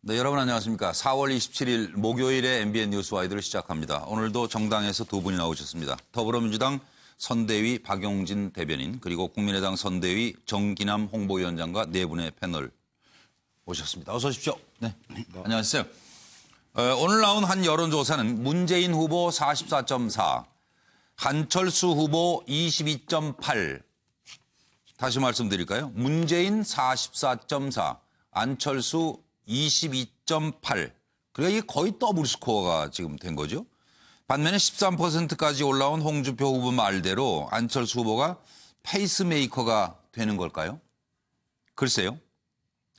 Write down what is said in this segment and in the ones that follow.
네, 여러분 안녕하십니까. 4월 27일 목요일에 MBN 뉴스와이드를 시작합니다. 오늘도 정당에서 두 분이 나오셨습니다. 더불어민주당 선대위 박용진 대변인, 그리고 국민의당 선대위 정기남 홍보위원장과 네 분의 패널 오셨습니다. 어서 오십시오. 네, 안녕하세요. 오늘 나온 한 여론조사는 문재인 후보 44.4, 한철수 후보 22.8. 다시 말씀드릴까요? 문재인 44.4, 안철수 22.8. 그러니까 이게 거의 더블 스코어가 지금 된 거죠. 반면에 13%까지 올라온 홍준표 후보 말대로 안철수 후보가 페이스메이커가 되는 걸까요? 글쎄요.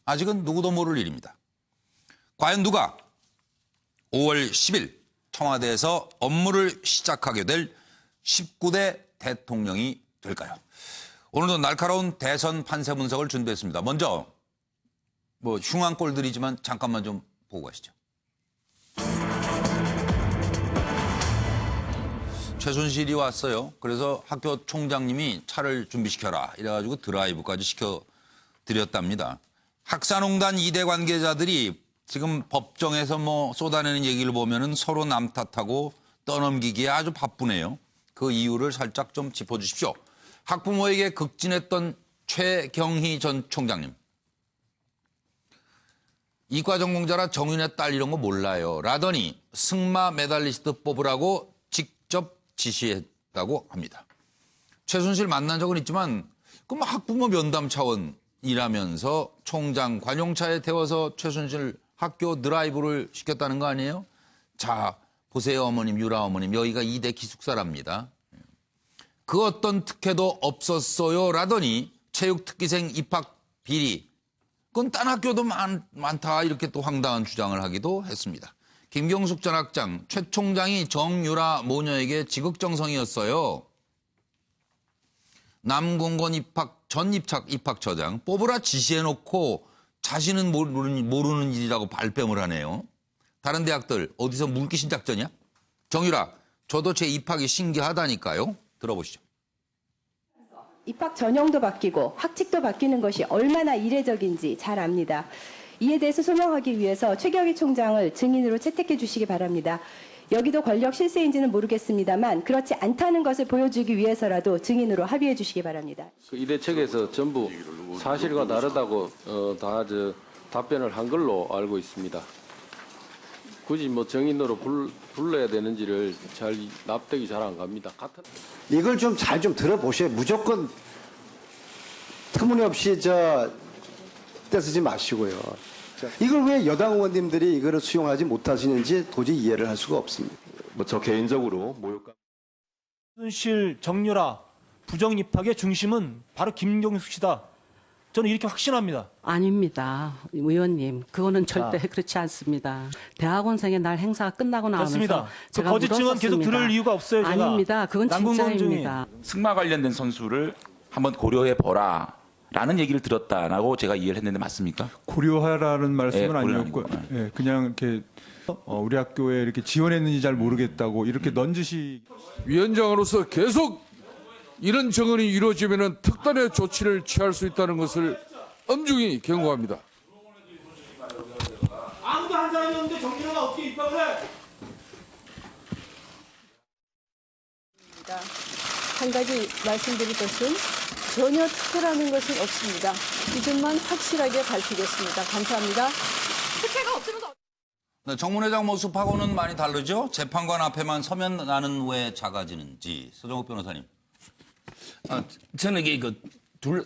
아직은 누구도 모를 일입니다. 과연 누가 5월 10일 청와대에서 업무를 시작하게 될 19대 대통령이 될까요? 오늘도 날카로운 대선 판세 분석을 준비했습니다. 먼저 흉한 꼴들이지만 잠깐만 좀 보고 가시죠. 최순실이 왔어요. 그래서 학교 총장님이 차를 준비시켜라 이래가지고 드라이브까지 시켜드렸답니다. 학사농단 2대 관계자들이 지금 법정에서 쏟아내는 얘기를 보면은 서로 남 탓하고 떠넘기기에 아주 바쁘네요. 그 이유를 살짝 좀 짚어주십시오. 학부모에게 극진했던 최경희 전 총장님. 이과전공자라 정윤의 딸 이런 거 몰라요. 라더니 승마 메달리스트 뽑으라고 직접 지시했다고 합니다. 최순실 만난 적은 있지만 그 학부모 면담 차원이라면서 총장 관용차에 태워서 최순실 학교 드라이브를 시켰다는 거 아니에요? 자, 보세요 어머님, 유라 어머님. 여기가 2대 기숙사랍니다. 그 어떤 특혜도 없었어요. 라더니 체육특기생 입학 비리. 그건 딴 학교도 많다 이렇게 또 황당한 주장을 하기도 했습니다. 김경숙 전 학장, 최 총장이 정유라 모녀에게 지극정성이었어요. 남궁건 전 입학처장 뽑으라 지시해놓고 자신은 모르는 일이라고 발뺌을 하네요. 다른 대학들 어디서 물귀신 작전이야? 정유라, 저도 제 입학이 신기하다니까요. 들어보시죠. 입학 전형도 바뀌고 학칙도 바뀌는 것이 얼마나 이례적인지 잘 압니다. 이에 대해서 소명하기 위해서 최경희 총장을 증인으로 채택해 주시기 바랍니다. 여기도 권력 실세인지는 모르겠습니다만 그렇지 않다는 것을 보여주기 위해서라도 증인으로 합의해 주시기 바랍니다. 그 이 대책에서 전부 사실과 다르다고 다 답변을 한 걸로 알고 있습니다. 굳이 증인으로 불러야 되는지를 잘 납득이 잘 안 갑니다. 이걸 좀 잘 들어보셔야 무조건 터무니없이 떼쓰지 마시고요. 이걸 왜 여당 의원님들이 이거를 수용하지 못하시는지 도저히 이해를 할 수가 없습니다. 저 개인적으로 모욕감. 최순실, 정유라 부정 입학의 중심은 바로 김경숙 씨다. 저는 이렇게 확신합니다. 아닙니다. 의원님. 그거는 절대 그렇지 않습니다. 대학원생의 날 행사가 끝나고 나면서 맞습니다. 제가 그 거짓증은 계속 들을 이유가 없어요. 제가. 아닙니다. 그건 진짜입니다. 승마 관련된 선수를 한번 고려해보라 라는 얘기를 들었다라고 제가 이해를 했는데 맞습니까? 고려하라는 말씀은 아니었고 아니고, 그냥 이렇게 우리 학교에 이렇게 지원했는지 잘 모르겠다고 이렇게 넌지시. 위원장으로서 계속 이런 정언이 이루어지면 특단의 조치를 취할 수 있다는 것을 엄중히 경고합니다. 아무도 한 사람이 없는데 정유라가 어떻게 입학을 해? 한 가지 말씀드릴 것은 전혀 특혜라는 것은 없습니다. 이 점만 확실하게 밝히겠습니다. 감사합니다. 특혜가 없으면 네, 정문회장 모습하고는 많이 다르죠? 재판관 앞에만 서면 나는 왜 작아지는지. 서정욱 변호사님. 저는 이게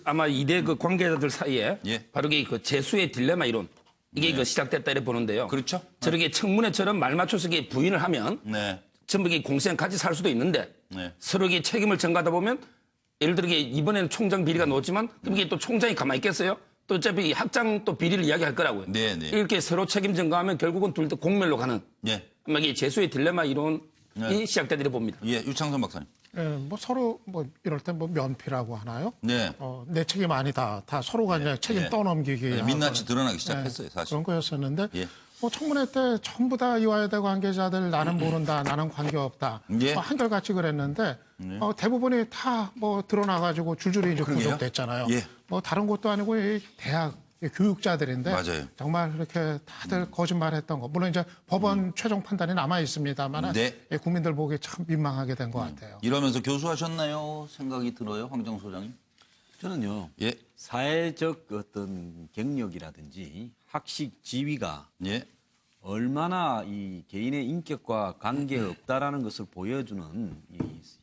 아마 2대 관계자들 사이에 바로 이게 재수의 딜레마 이론 이게 시작됐다 이렇게 보는데요. 그렇죠. 저렇게 청문회처럼 말 맞춰서 부인을 하면 전부 공생 같이 살 수도 있는데 서로 책임을 전가하다 보면 예를 들어 이번에는 총장 비리가 나왔지만 그럼 이게 또 총장이 가만히 있겠어요? 또 어차피 학장 또 비리를 이야기할 거라고요. 이렇게 서로 책임 전가하면 결국은 둘 다 공멸로 가는 아마 이게 재수의 딜레마 이론이 시작되다 이렇게 봅니다. 유창선 박사님. 서로 이럴 때 면피라고 하나요? 네. 내 책임 아니다. 다 서로가 이제 책임 떠넘기기. 민낯이 드러나기 시작했어요, 사실. 그런 거였었는데 청문회 때 전부 다 이화여대 관계자들 나는 모른다, 나는 관계없다. 한결같이 그랬는데 대부분이 다 드러나가지고 줄줄이 이제 구속됐잖아요. 다른 것도 아니고 이 대학 교육자들인데 맞아요. 정말 그렇게 다들 거짓말했던 거. 물론 이제 법원 최종 판단이 남아 있습니다만 네. 국민들 보기에 참 민망하게 된 것 같아요. 이러면서 교수하셨나요? 생각이 들어요, 황정 소장님? 저는요. 예. 사회적 어떤 경력이라든지 학식 지위가 예. 얼마나 이 개인의 인격과 관계없다라는 것을 보여주는 이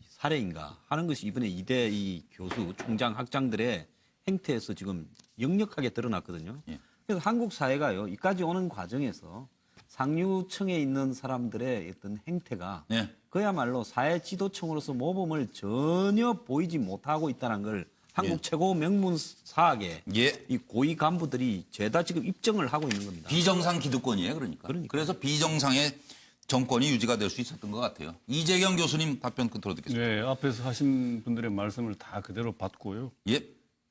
사례인가 하는 것이 이번에 이대 이 교수, 총장, 학장들의 행태에서 지금 역력하게 드러났거든요. 예. 그래서 한국 사회가요, 이까지 오는 과정에서 상류층에 있는 사람들의 어떤 행태가 예. 그야말로 사회 지도층으로서 모범을 전혀 보이지 못하고 있다는 걸 한국 예. 최고 명문사학의 예. 이 고위 간부들이 죄다 지금 입증을 하고 있는 겁니다. 비정상 기득권이에요, 그러니까. 그래서 비정상의 정권이 유지가 될 수 있었던 것 같아요. 이재경 교수님 답변 끝으로 듣겠습니다. 네, 앞에서 하신 분들의 말씀을 다 그대로 받고요. 예.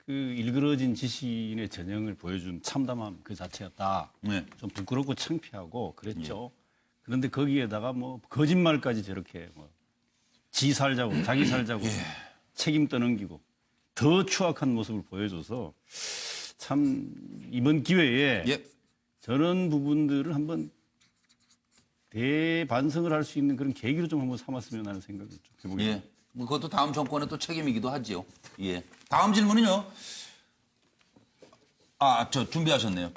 그 일그러진 지식인의 전형을 보여준 참담함 그 자체였다. 네. 좀 부끄럽고 창피하고 그랬죠. 그런데 거기에다가 뭐 거짓말까지 저렇게 뭐 지 살자고 자기 살자고 책임 떠넘기고 더 추악한 모습을 보여줘서 참 이번 기회에 저런 부분들을 한번 대반성을 할 수 있는 그런 계기로 좀 한번 삼았으면 하는 생각을 좀 해보겠습니다. 예. 뭐 그것도 다음 정권의 또 책임이기도 하지요. 예. 다음 질문은요. 저 준비하셨네요.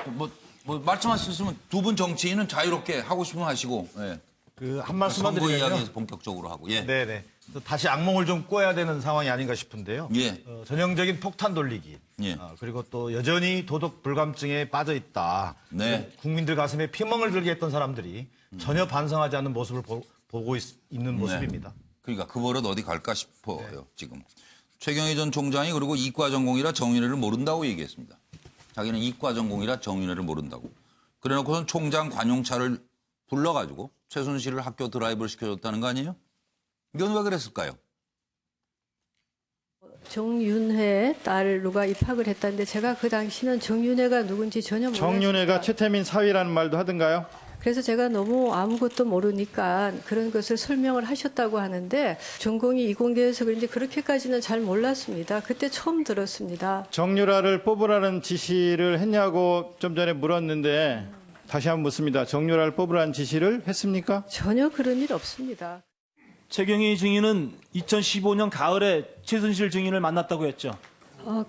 뭐 말씀하셨으면 두 분 정치인은 자유롭게 하고 싶으면 하시고. 예. 그 한 말씀만 선거 드리면요. 이야기에서 본격적으로 하고. 예. 네네. 또 다시 악몽을 좀 꿔야 되는 상황이 아닌가 싶은데요. 예. 전형적인 폭탄 돌리기. 예. 그리고 또 여전히 도덕 불감증에 빠져 있다. 네. 국민들 가슴에 피멍을 들게 했던 사람들이 전혀 반성하지 않는 모습을 보고 있는 모습입니다. 그러니까 그 버릇 어디 갈까 싶어요, 지금. 최경희 전 총장이 그리고 이과 전공이라 정윤회를 모른다고 얘기했습니다. 자기는 이과 전공이라 정윤회를 모른다고. 그래놓고선 총장 관용차를 불러가지고 최순실을 학교 드라이브를 시켜줬다는 거 아니에요? 이건 왜 그랬을까요? 정윤회 딸 누가 입학을 했다는데 제가 그 당시는 정윤회가 누군지 전혀 몰랐습니다. 정윤회가 최태민 사위라는 말도 하던가요? 그래서 제가 너무 아무것도 모르니까 그런 것을 설명을 하셨다고 하는데 전공이 이공대여서 그런지 그렇게까지는 잘 몰랐습니다. 그때 처음 들었습니다. 정유라를 뽑으라는 지시를 했냐고 좀 전에 물었는데 다시 한번 묻습니다. 정유라를 뽑으라는 지시를 했습니까? 전혀 그런 일 없습니다. 최경희 증인은 2015년 가을에 최순실 증인을 만났다고 했죠.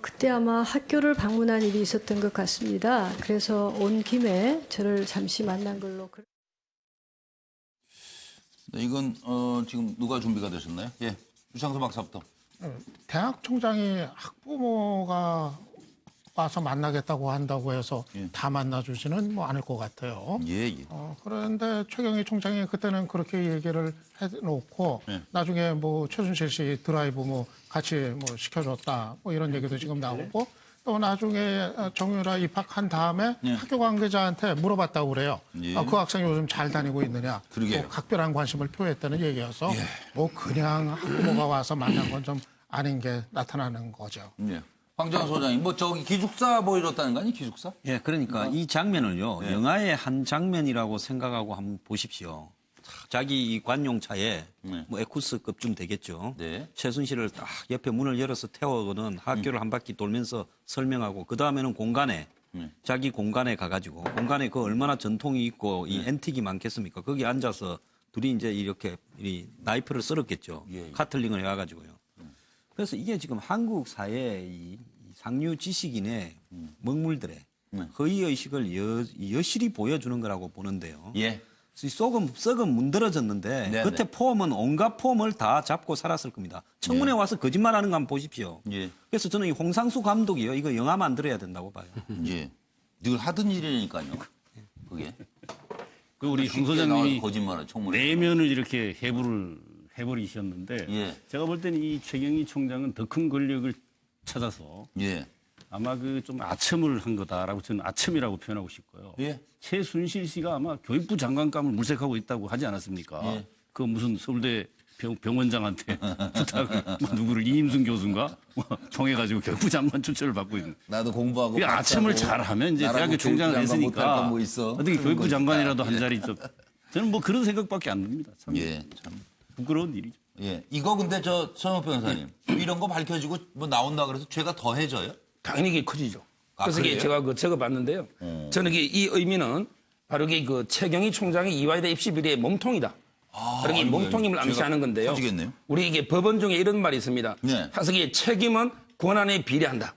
그때 아마 학교를 방문한 일이 있었던 것 같습니다. 그래서 온 김에 저를 잠시 만난 걸로. 네, 이건 지금 누가 준비가 되셨나요? 예, 유창수 박사부터. 대학 총장이 학부모가 와서 만나겠다고 한다고 해서 다 만나주지는 뭐 않을 것 같아요. 예. 그런데 최경희 총장이 그때는 그렇게 얘기를 해놓고 나중에 뭐 최순실 씨 드라이브 뭐 같이 뭐 시켜줬다 뭐 이런 얘기도 지금 나오고 또 나중에 정유라 입학한 다음에 학교 관계자한테 물어봤다고 그래요. 그 학생이 요즘 잘 다니고 있느냐. 또 각별한 관심을 표했다는 얘기여서 뭐 그냥 학부모가 와서 만난 건 좀 아닌 게 나타나는 거죠. 황정호 소장님, 뭐 저기 기숙사 보여줬다는 거 아니에요? 기숙사? 예, 그러니까 이 장면을요. 영화의 한 장면이라고 생각하고 한번 보십시오. 자기 이 관용차에 뭐 에쿠스급쯤 되겠죠. 최순실을 딱 옆에 문을 열어서 태워거든 학교를 한 바퀴 돌면서 설명하고 그 다음에는 공간에 자기 공간에 가가지고 공간에 그 얼마나 전통이 있고 이 앤틱이 많겠습니까? 거기 앉아서 둘이 이제 이렇게 이 나이프를 썰었겠죠. 카틀링을 해가지고요. 그래서 이게 지금 한국 사회의 이 상류 지식인의 먹물들의 허위의식을 여실히 보여주는 거라고 보는데요. 썩은 문드러졌는데 겉에 폼은 온갖 폼을 다 잡고 살았을 겁니다. 청문회 와서 거짓말하는 거 한번 보십시오. 그래서 저는 이 홍상수 감독이요. 이거 영화 만들어야 된다고 봐요. 늘 하던 일이니까요. 그게. 그 우리 황 소장님이 거짓말을 청문회. 내면을 이렇게 해버리셨는데 제가 볼 때는 이 최경희 총장은 더 큰 권력을 찾아서 아마 그 좀 아첨을 한 거다라고 저는 아첨이라고 표현하고 싶고요. 최순실 씨가 아마 교육부 장관감을 물색하고 있다고 하지 않았습니까? 그 무슨 서울대 병원장한테 부탁을 누구를 이임순 교수인가 통해가지고 교육부 장관 추천을 받고 있는. 나도 공부하고. 아첨을 잘하면 이제 대학교 총장을 했으니까 뭐 있어. 어떻게 교육부 장관이라도 한 자리 좀. 저는 뭐 그런 생각밖에 안 듭니다. 참. 참 부끄러운 일이죠. 이거 근데 저 손호 변호사님 이런 거 밝혀지고 뭐 나온다 그래서 죄가 더해져요? 당연히 커지죠. 그래서 이게 제가 적어봤는데요. 저는 이 의미는 바로 그 최경희 총장의 이화여대 입시 비리의 몸통이다. 그러게 몸통임을 암시하는 건데요. 터지겠네요. 우리 이게 법원 중에 이런 말이 있습니다. 항상 이게 책임은 권한에 비례한다.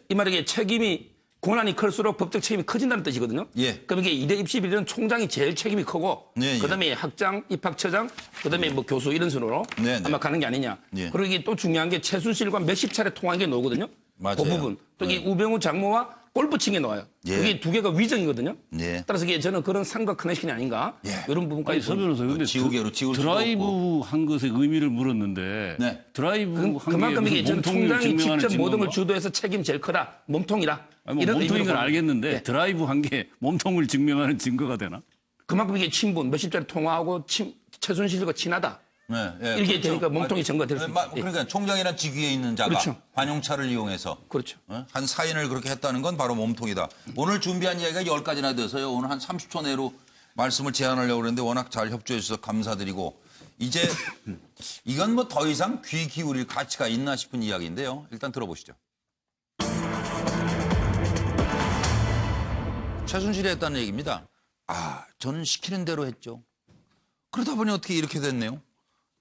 이 말이 책임이 권한이 클수록 법적 책임이 커진다는 뜻이거든요. 그럼 이게 이대 입시 비리는 총장이 제일 책임이 크고 그다음에 학장, 입학처장, 그다음에 뭐 교수 이런 순으로 아마 가는 게 아니냐. 그리고 이게 또 중요한 게 최순실과 몇십 차례 통화한 게 나오거든요. 그 부분. 또 이게 우병우 장모와 골프 친 게 나와요. 그게 두 개가 위정이거든요. 따라서 이게 저는 그런 상과 커넥션이 아닌가 이런 부분까지. 서 변호사, 근데 드라이브 한 것의 의미를 물었는데 드라이브 한 그만큼 이게 저는 총장이 직접 모든 걸 주도해서 책임 제일 크다. 몸통이다. 이런 몸통인 건 알겠는데 드라이브 한 게 몸통을 증명하는 증거가 되나? 그만큼 이게 친분, 몇십 차례 통화하고 최순실과 친하다. 이렇게 되니까 몸통이 증거가 될 수 있다. 그러니까 총장이란 직위에 있는 자가 관용차를 이용해서 한 사인을 그렇게 했다는 건 바로 몸통이다. 오늘 준비한 이야기가 10가지나 돼서요. 오늘 한 30초 내로 말씀을 제안하려고 그랬는데 워낙 잘 협조해 주셔서 감사드리고 이제 이건 뭐 더 이상 귀 기울일 가치가 있나 싶은 이야기인데요. 일단 들어보시죠. 최순실이 했다는 얘기입니다. 저는 시키는 대로 했죠. 그러다 보니 어떻게 이렇게 됐네요.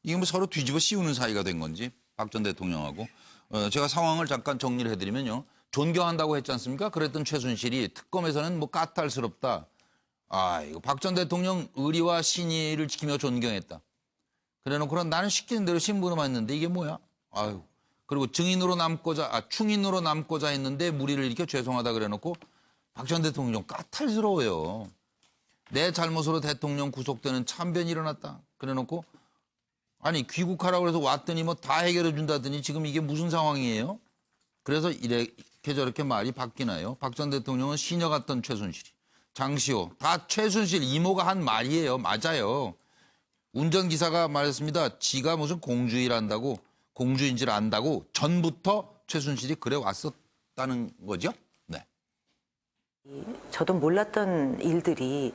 이게 뭐 서로 뒤집어 씌우는 사이가 된 건지 박 전 대통령하고 제가 상황을 잠깐 정리를 해드리면요. 존경한다고 했지 않습니까? 그랬던 최순실이 특검에서는 뭐 까탈스럽다. 이거 박 전 대통령 의리와 신의를 지키며 존경했다. 그래놓고 나는 시키는 대로 신부름만 했는데 이게 뭐야? 그리고 충인으로 남고자 했는데 무리를 일으켜 죄송하다 그래놓고 박 전 대통령 까탈스러워요. 내 잘못으로 대통령 구속되는 참변이 일어났다. 그래놓고 귀국하라고 해서 왔더니 뭐 다 해결해 준다더니 지금 이게 무슨 상황이에요? 그래서 이렇게 저렇게 말이 바뀌나요? 박 전 대통령은 시녀 같던 최순실이. 장시호. 다 최순실 이모가 한 말이에요. 맞아요. 운전기사가 말했습니다. 지가 무슨 공주인 줄 안다고 전부터 최순실이 그래 왔었다는 거죠? 네. 저도 몰랐던 일들이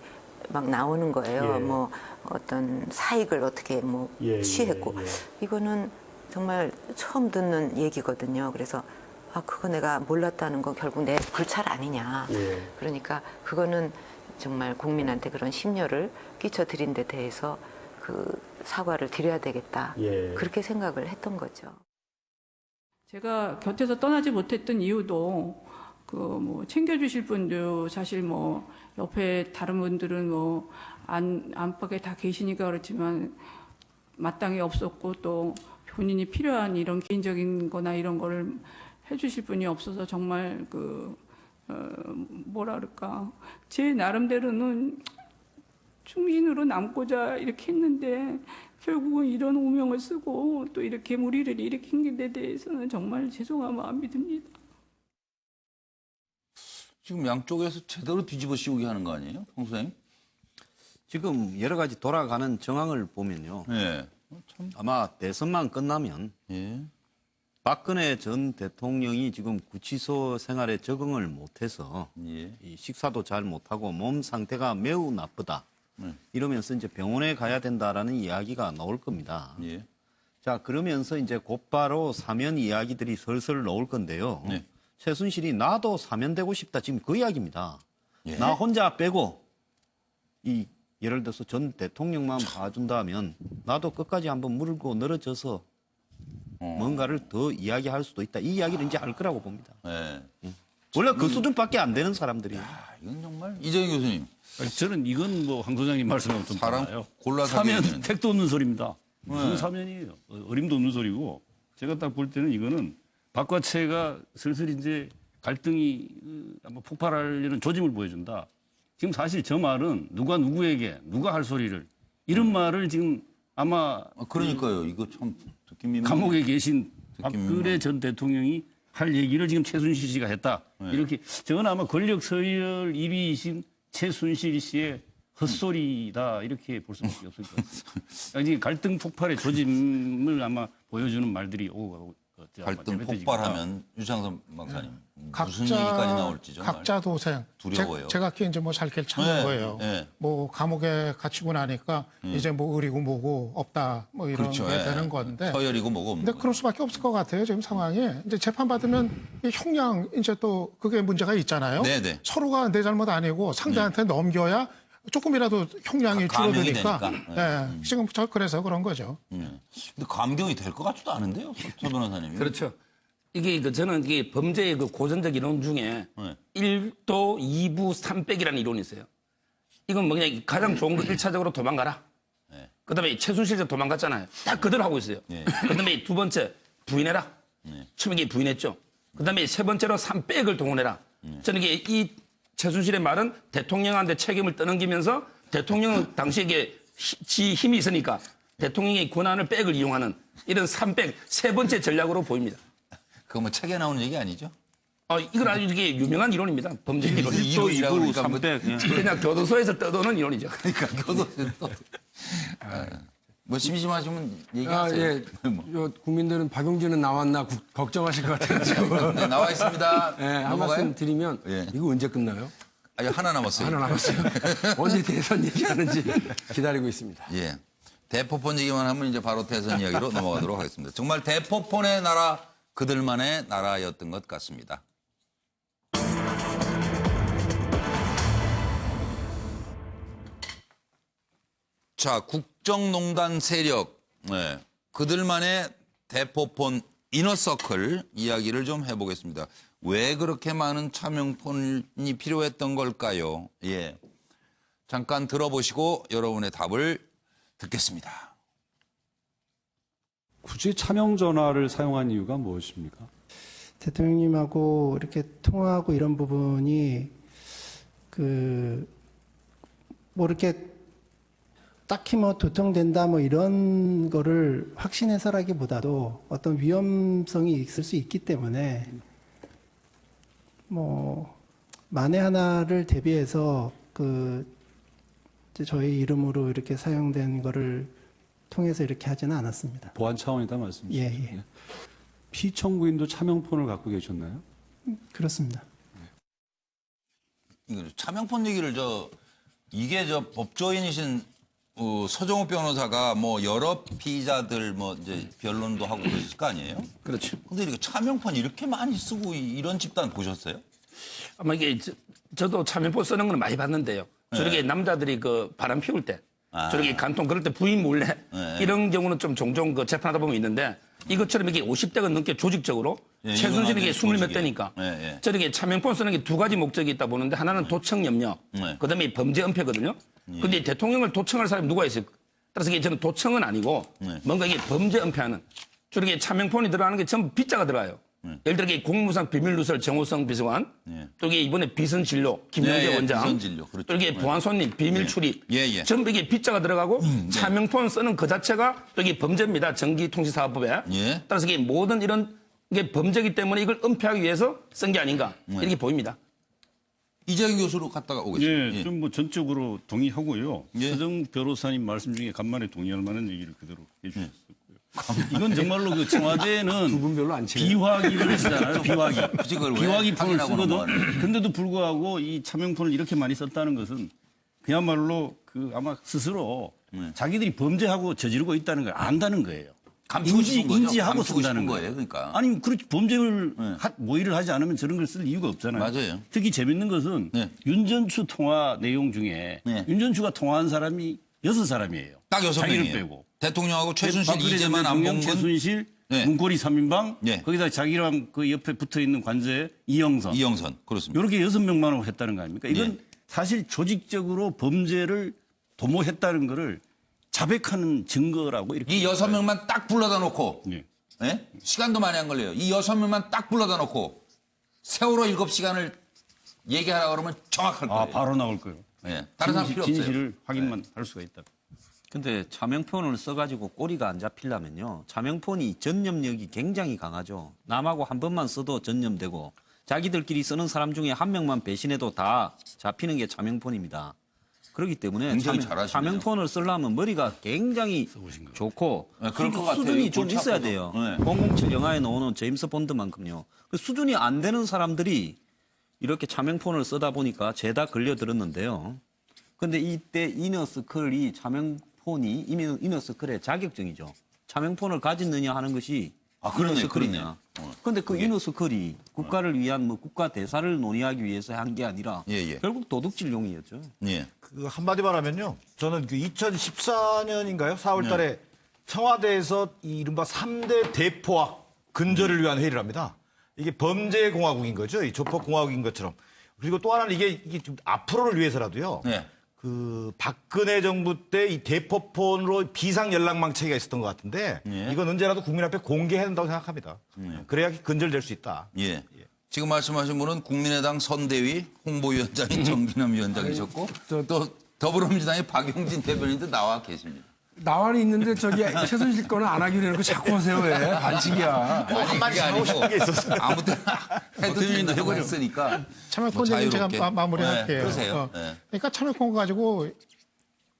막 나오는 거예요. 뭐 어떤 사익을 어떻게 취했고 이거는 정말 처음 듣는 얘기거든요. 그래서 그거 내가 몰랐다는 거 결국 내 불찰 아니냐. 그러니까 그거는 정말 국민한테 그런 심려를 끼쳐드린 데 대해서 그 사과를 드려야 되겠다. 그렇게 생각을 했던 거죠. 제가 곁에서 떠나지 못했던 이유도 챙겨주실 분도 사실 옆에 다른 분들은 안팎에 다 계시니까 그렇지만 마땅히 없었고 또 본인이 필요한 이런 개인적인 거나 이런 거를 해주실 분이 없어서 정말 제 나름대로는 충신으로 남고자 이렇게 했는데 결국은 이런 오명을 쓰고 또 이렇게 무리를 일으킨 데 대해서는 정말 죄송한 마음이 듭니다. 지금 양쪽에서 제대로 뒤집어 씌우게 하는 거 아니에요? 홍 선생님? 지금 여러 가지 돌아가는 정황을 보면요. 아마 대선만 끝나면 박근혜 전 대통령이 지금 구치소 생활에 적응을 못해서 이 식사도 잘 못하고 몸 상태가 매우 나쁘다. 이러면서 이제 병원에 가야 된다라는 이야기가 나올 겁니다. 자, 그러면서 이제 곧바로 사면 이야기들이 슬슬 나올 건데요. 최순실이 나도 사면되고 싶다. 지금 그 이야기입니다. 나 혼자 빼고 예를 들어서 전 대통령만 봐준다면 나도 끝까지 한번 물고 늘어져서 뭔가를 더 이야기할 수도 있다. 이 이야기를 이제 할 거라고 봅니다. 원래 그 수준밖에 안 되는 사람들이. 이건 정말 이재용 교수님. 저는 이건 황 소장님 말씀하고 좀 달라요. 사면 택도 없는 소리입니다. 무슨 사면이에요? 어림도 없는 소리고 제가 딱 볼 때는 이거는 박과채가 슬슬 이제 갈등이 아마 폭발하려는 조짐을 보여준다. 지금 사실 저 말은 누가 누구에게 누가 할 소리를 이런 말을 지금 아마 그러니까요. 이거 참 듣기 민망해. 감옥에 계신 박근혜 전 대통령이 할 얘기를 지금 최순실 씨가 했다. 이렇게 저건 아마 권력 서열 1위이신 최순실 씨의 헛소리다 이렇게 볼 수밖에 없을 것 같아요. 갈등 폭발의 조짐을 아마 보여주는 말들이 오고 갈등 폭발하면 유창선 박사님 무슨 각자, 얘기까지 나올지 정말 각자 도생. 두려워요. 제가 키 이제 뭐 살 길 찾는 네, 거예요. 네. 뭐 감옥에 갇히고 나니까 이제 뭐 의리고 뭐고 없다 뭐 이런 그렇죠. 게 예. 되는 건데. 서열이고 뭐고 없는 근데 그럴 수밖에 없을 것 같아요. 지금 상황이. 이제 재판 받으면 이 형량 이제 또 그게 문제가 있잖아요. 네네. 서로가 내 잘못 아니고 상대한테 넘겨야 조금이라도 형량이 감형이 줄어드니까. 되니까. 예. 지금 저 그래서 그런 거죠. 근데 감경이 될 것 같지도 않은데요, 서 변호사님. 그렇죠. 이게 저는 이게 범죄의 그 고전적 이론 중에 1도 2부 3백이라는 이론이 있어요. 이건 뭐 그냥 가장 좋은 거 1차적으로 도망가라. 그다음에 최순실도 도망갔잖아요. 딱 그대로 하고 있어요. 그다음에 두 번째 부인해라. 처음에 부인했죠. 그다음에 세 번째로 3백을 동원해라. 저는 이게 이 최순실의 말은 대통령한테 책임을 떠넘기면서 대통령은 당시에 이게 지 힘이 있으니까 대통령의 권한을 백을 이용하는 이런 3백 세 번째 전략으로 보입니다. 그거 뭐 책에 나오는 얘기 아니죠? 이건 아주 이게 유명한 이론입니다. 범죄 이론. 2부 300. 그냥 교도소에서 떠도는 이론이죠. 그러니까 교도소에서. 뭐 심심하시면 얘기하세요. 예. 국민들은 박용진은 나왔나 걱정하실 것 같아요. 네, 나와 있습니다. 예, 한 말씀 드리면 이거 언제 끝나요? 아니, 하나 남았어요. 하나 남았어요. 언제 대선 얘기하는지 기다리고 있습니다. 예. 대포폰 얘기만 하면 이제 바로 대선 이야기로 넘어가도록 하겠습니다. 정말 대포폰의 나라, 그들만의 나라였던 것 같습니다. 자, 국정농단 세력, 그들만의 대포폰 이너서클 이야기를 좀 해보겠습니다. 왜 그렇게 많은 차명폰이 필요했던 걸까요? 예. 잠깐 들어보시고 여러분의 답을 듣겠습니다. 굳이 차명 전화를 사용한 이유가 무엇입니까? 대통령님하고 이렇게 통화하고 이런 부분이 뭐 이렇게 딱히 뭐 도청된다 뭐 이런 거를 확신해서라기보다도 어떤 위험성이 있을 수 있기 때문에 뭐 만에 하나를 대비해서 이제 저희 이름으로 이렇게 사용된 거를 통해서 이렇게 하지는 않았습니다. 보안 차원이다 말씀이시죠? 예. 피청구인도 차명폰을 갖고 계셨나요? 그렇습니다. 차명폰 얘기를 이게 법조인이신 서정욱 변호사가 뭐 여러 피의자들 뭐 이제 변론도 하고 그러실 거 아니에요? 그렇죠. 근데 이렇게 차명폰 이렇게 많이 쓰고 이런 집단 보셨어요? 아마 이게 저도 차명폰 쓰는 건 많이 봤는데요. 저렇게 남자들이 그 바람 피울 때 저렇게 간통 그럴 때 부인 몰래 이런 경우는 좀 종종 그 재판하다 보면 있는데 이것처럼 이게 50대가 넘게 조직적으로 최순실에게 20몇 대니까 저렇게 차명폰 쓰는 게 두 가지 목적이 있다 보는데 하나는 도청 염려, 그다음에 범죄 은폐거든요. 근데 대통령을 도청할 사람이 누가 있어요? 따라서 이게 저는 도청은 아니고 뭔가 이게 범죄 은폐하는 저렇게 차명폰이 들어가는 게 전부 빗자가 들어가요. 예를 들어 공무상 비밀누설 정호성 비서관, 또 이게 이번에 비선진료 김영재 원장, 비선진료, 그렇죠. 또 이게 보안손님 비밀 출입, 전부 이게 빗자가 들어가고 차명폰 쓰는 그 자체가 또 이게 범죄입니다. 전기통신사업법에. 따라서 이게 모든 이런 게 범죄이기 때문에 이걸 은폐하기 위해서 쓴 게 아닌가 이렇게 보입니다. 이재경 교수로 갔다가 오겠습니다. 좀 뭐 전적으로 동의하고요. 서정 변호사님 말씀 중에 간만에 동의할 만한 얘기를 그대로 해주셨고요. 이건 정말로 그 청와대는 두 분 별로 안 친해요. 비화기를 쓰잖아요. 비화기. 비화기 폰을 확인하고는 쓰거든. 근데도 불구하고 이 차명폰을 이렇게 많이 썼다는 것은 그야말로 아마 스스로 자기들이 범죄하고 저지르고 있다는 걸 안다는 거예요. 인지하고 쓴다는 거예요. 그러니까. 아니, 그렇게 범죄를 모의를 하지 않으면 저런 걸 쓸 이유가 없잖아요. 맞아요. 특히 재밌는 것은 윤전추 통화 내용 중에 윤전추가 통화한 사람이 6사람이에요. 딱 6명이에요. 자기를 빼고. 대통령하고 최순실 이제만 안 본 건 최순실, 문고리 3인방, 거기다 자기랑 그 옆에 붙어있는 관제 이영선. 그렇습니다. 이렇게 6명만 했다는 거 아닙니까? 이건 사실 조직적으로 범죄를 도모했다는 거를 자백하는 증거라고 이렇게. 이 6명만 딱 불러다 놓고, 시간도 많이 안 걸려요. 이 6명만 딱 불러다 놓고, 세월호 7시간을 얘기하라 그러면 정확할 거예요. 바로 나올 거예요. 다른 사람 필요 없어요. 진실을 확인만 할 수가 있다. 근데 차명폰을 써가지고 꼬리가 안 잡히려면요. 차명폰이 전념력이 굉장히 강하죠. 남하고 한 번만 써도 전념되고 자기들끼리 쓰는 사람 중에 한 명만 배신해도 다 잡히는 게 차명폰입니다. 그렇기 때문에 굉장히 잘하시네요. 차명폰을 쓰려면 머리가 굉장히 좋고 그럴 것 같아요. 수준이 이거 좀 골치 있어야 아파서. 돼요. 네. 007 영화에 나오는 제임스 본드만큼요. 그 수준이 안 되는 사람들이 이렇게 차명폰을 쓰다 보니까 죄다 걸려들었는데요. 근데 이때 이너서클이 차명폰이 이너서클의 자격증이죠. 차명폰을 가졌느냐 하는 것이 이너서클이냐. 그런데 그 이너서클이 국가를 위한 뭐 국가 대사를 논의하기 위해서 한 게 아니라 결국 도둑질용이었죠. 그 한마디 말하면요. 저는 그 2014년인가요? 4월 달에 청와대에서 이 이른바 3대 대포와 근절을 위한 회의를 합니다. 이게 범죄공화국인 거죠. 이 조폭공화국인 것처럼. 그리고 또 하나는 이게 좀 앞으로를 위해서라도요. 그 박근혜 정부 때 이 대포폰으로 비상 연락망 체계가 있었던 것 같은데 이건 언제라도 국민 앞에 공개해야 된다고 생각합니다. 그래야 근절될 수 있다. 지금 말씀하신 분은 국민의당 선대위 홍보위원장인 정기남 위원장이셨고 또 더불어민주당의 박용진 대변인도 나와 계십니다. 나와는 있는데 저기 최순실 거는 안 하기로 해놓고 자꾸 하세요. 왜? 반칙이야. 아니, 그게 아니고 아무 때나 해도 된다고 했으니까. 차명폰 뭐 얘기 자유롭게. 제가 마무리할게요. 네, 그러세요. 그러니까 차명폰 가지고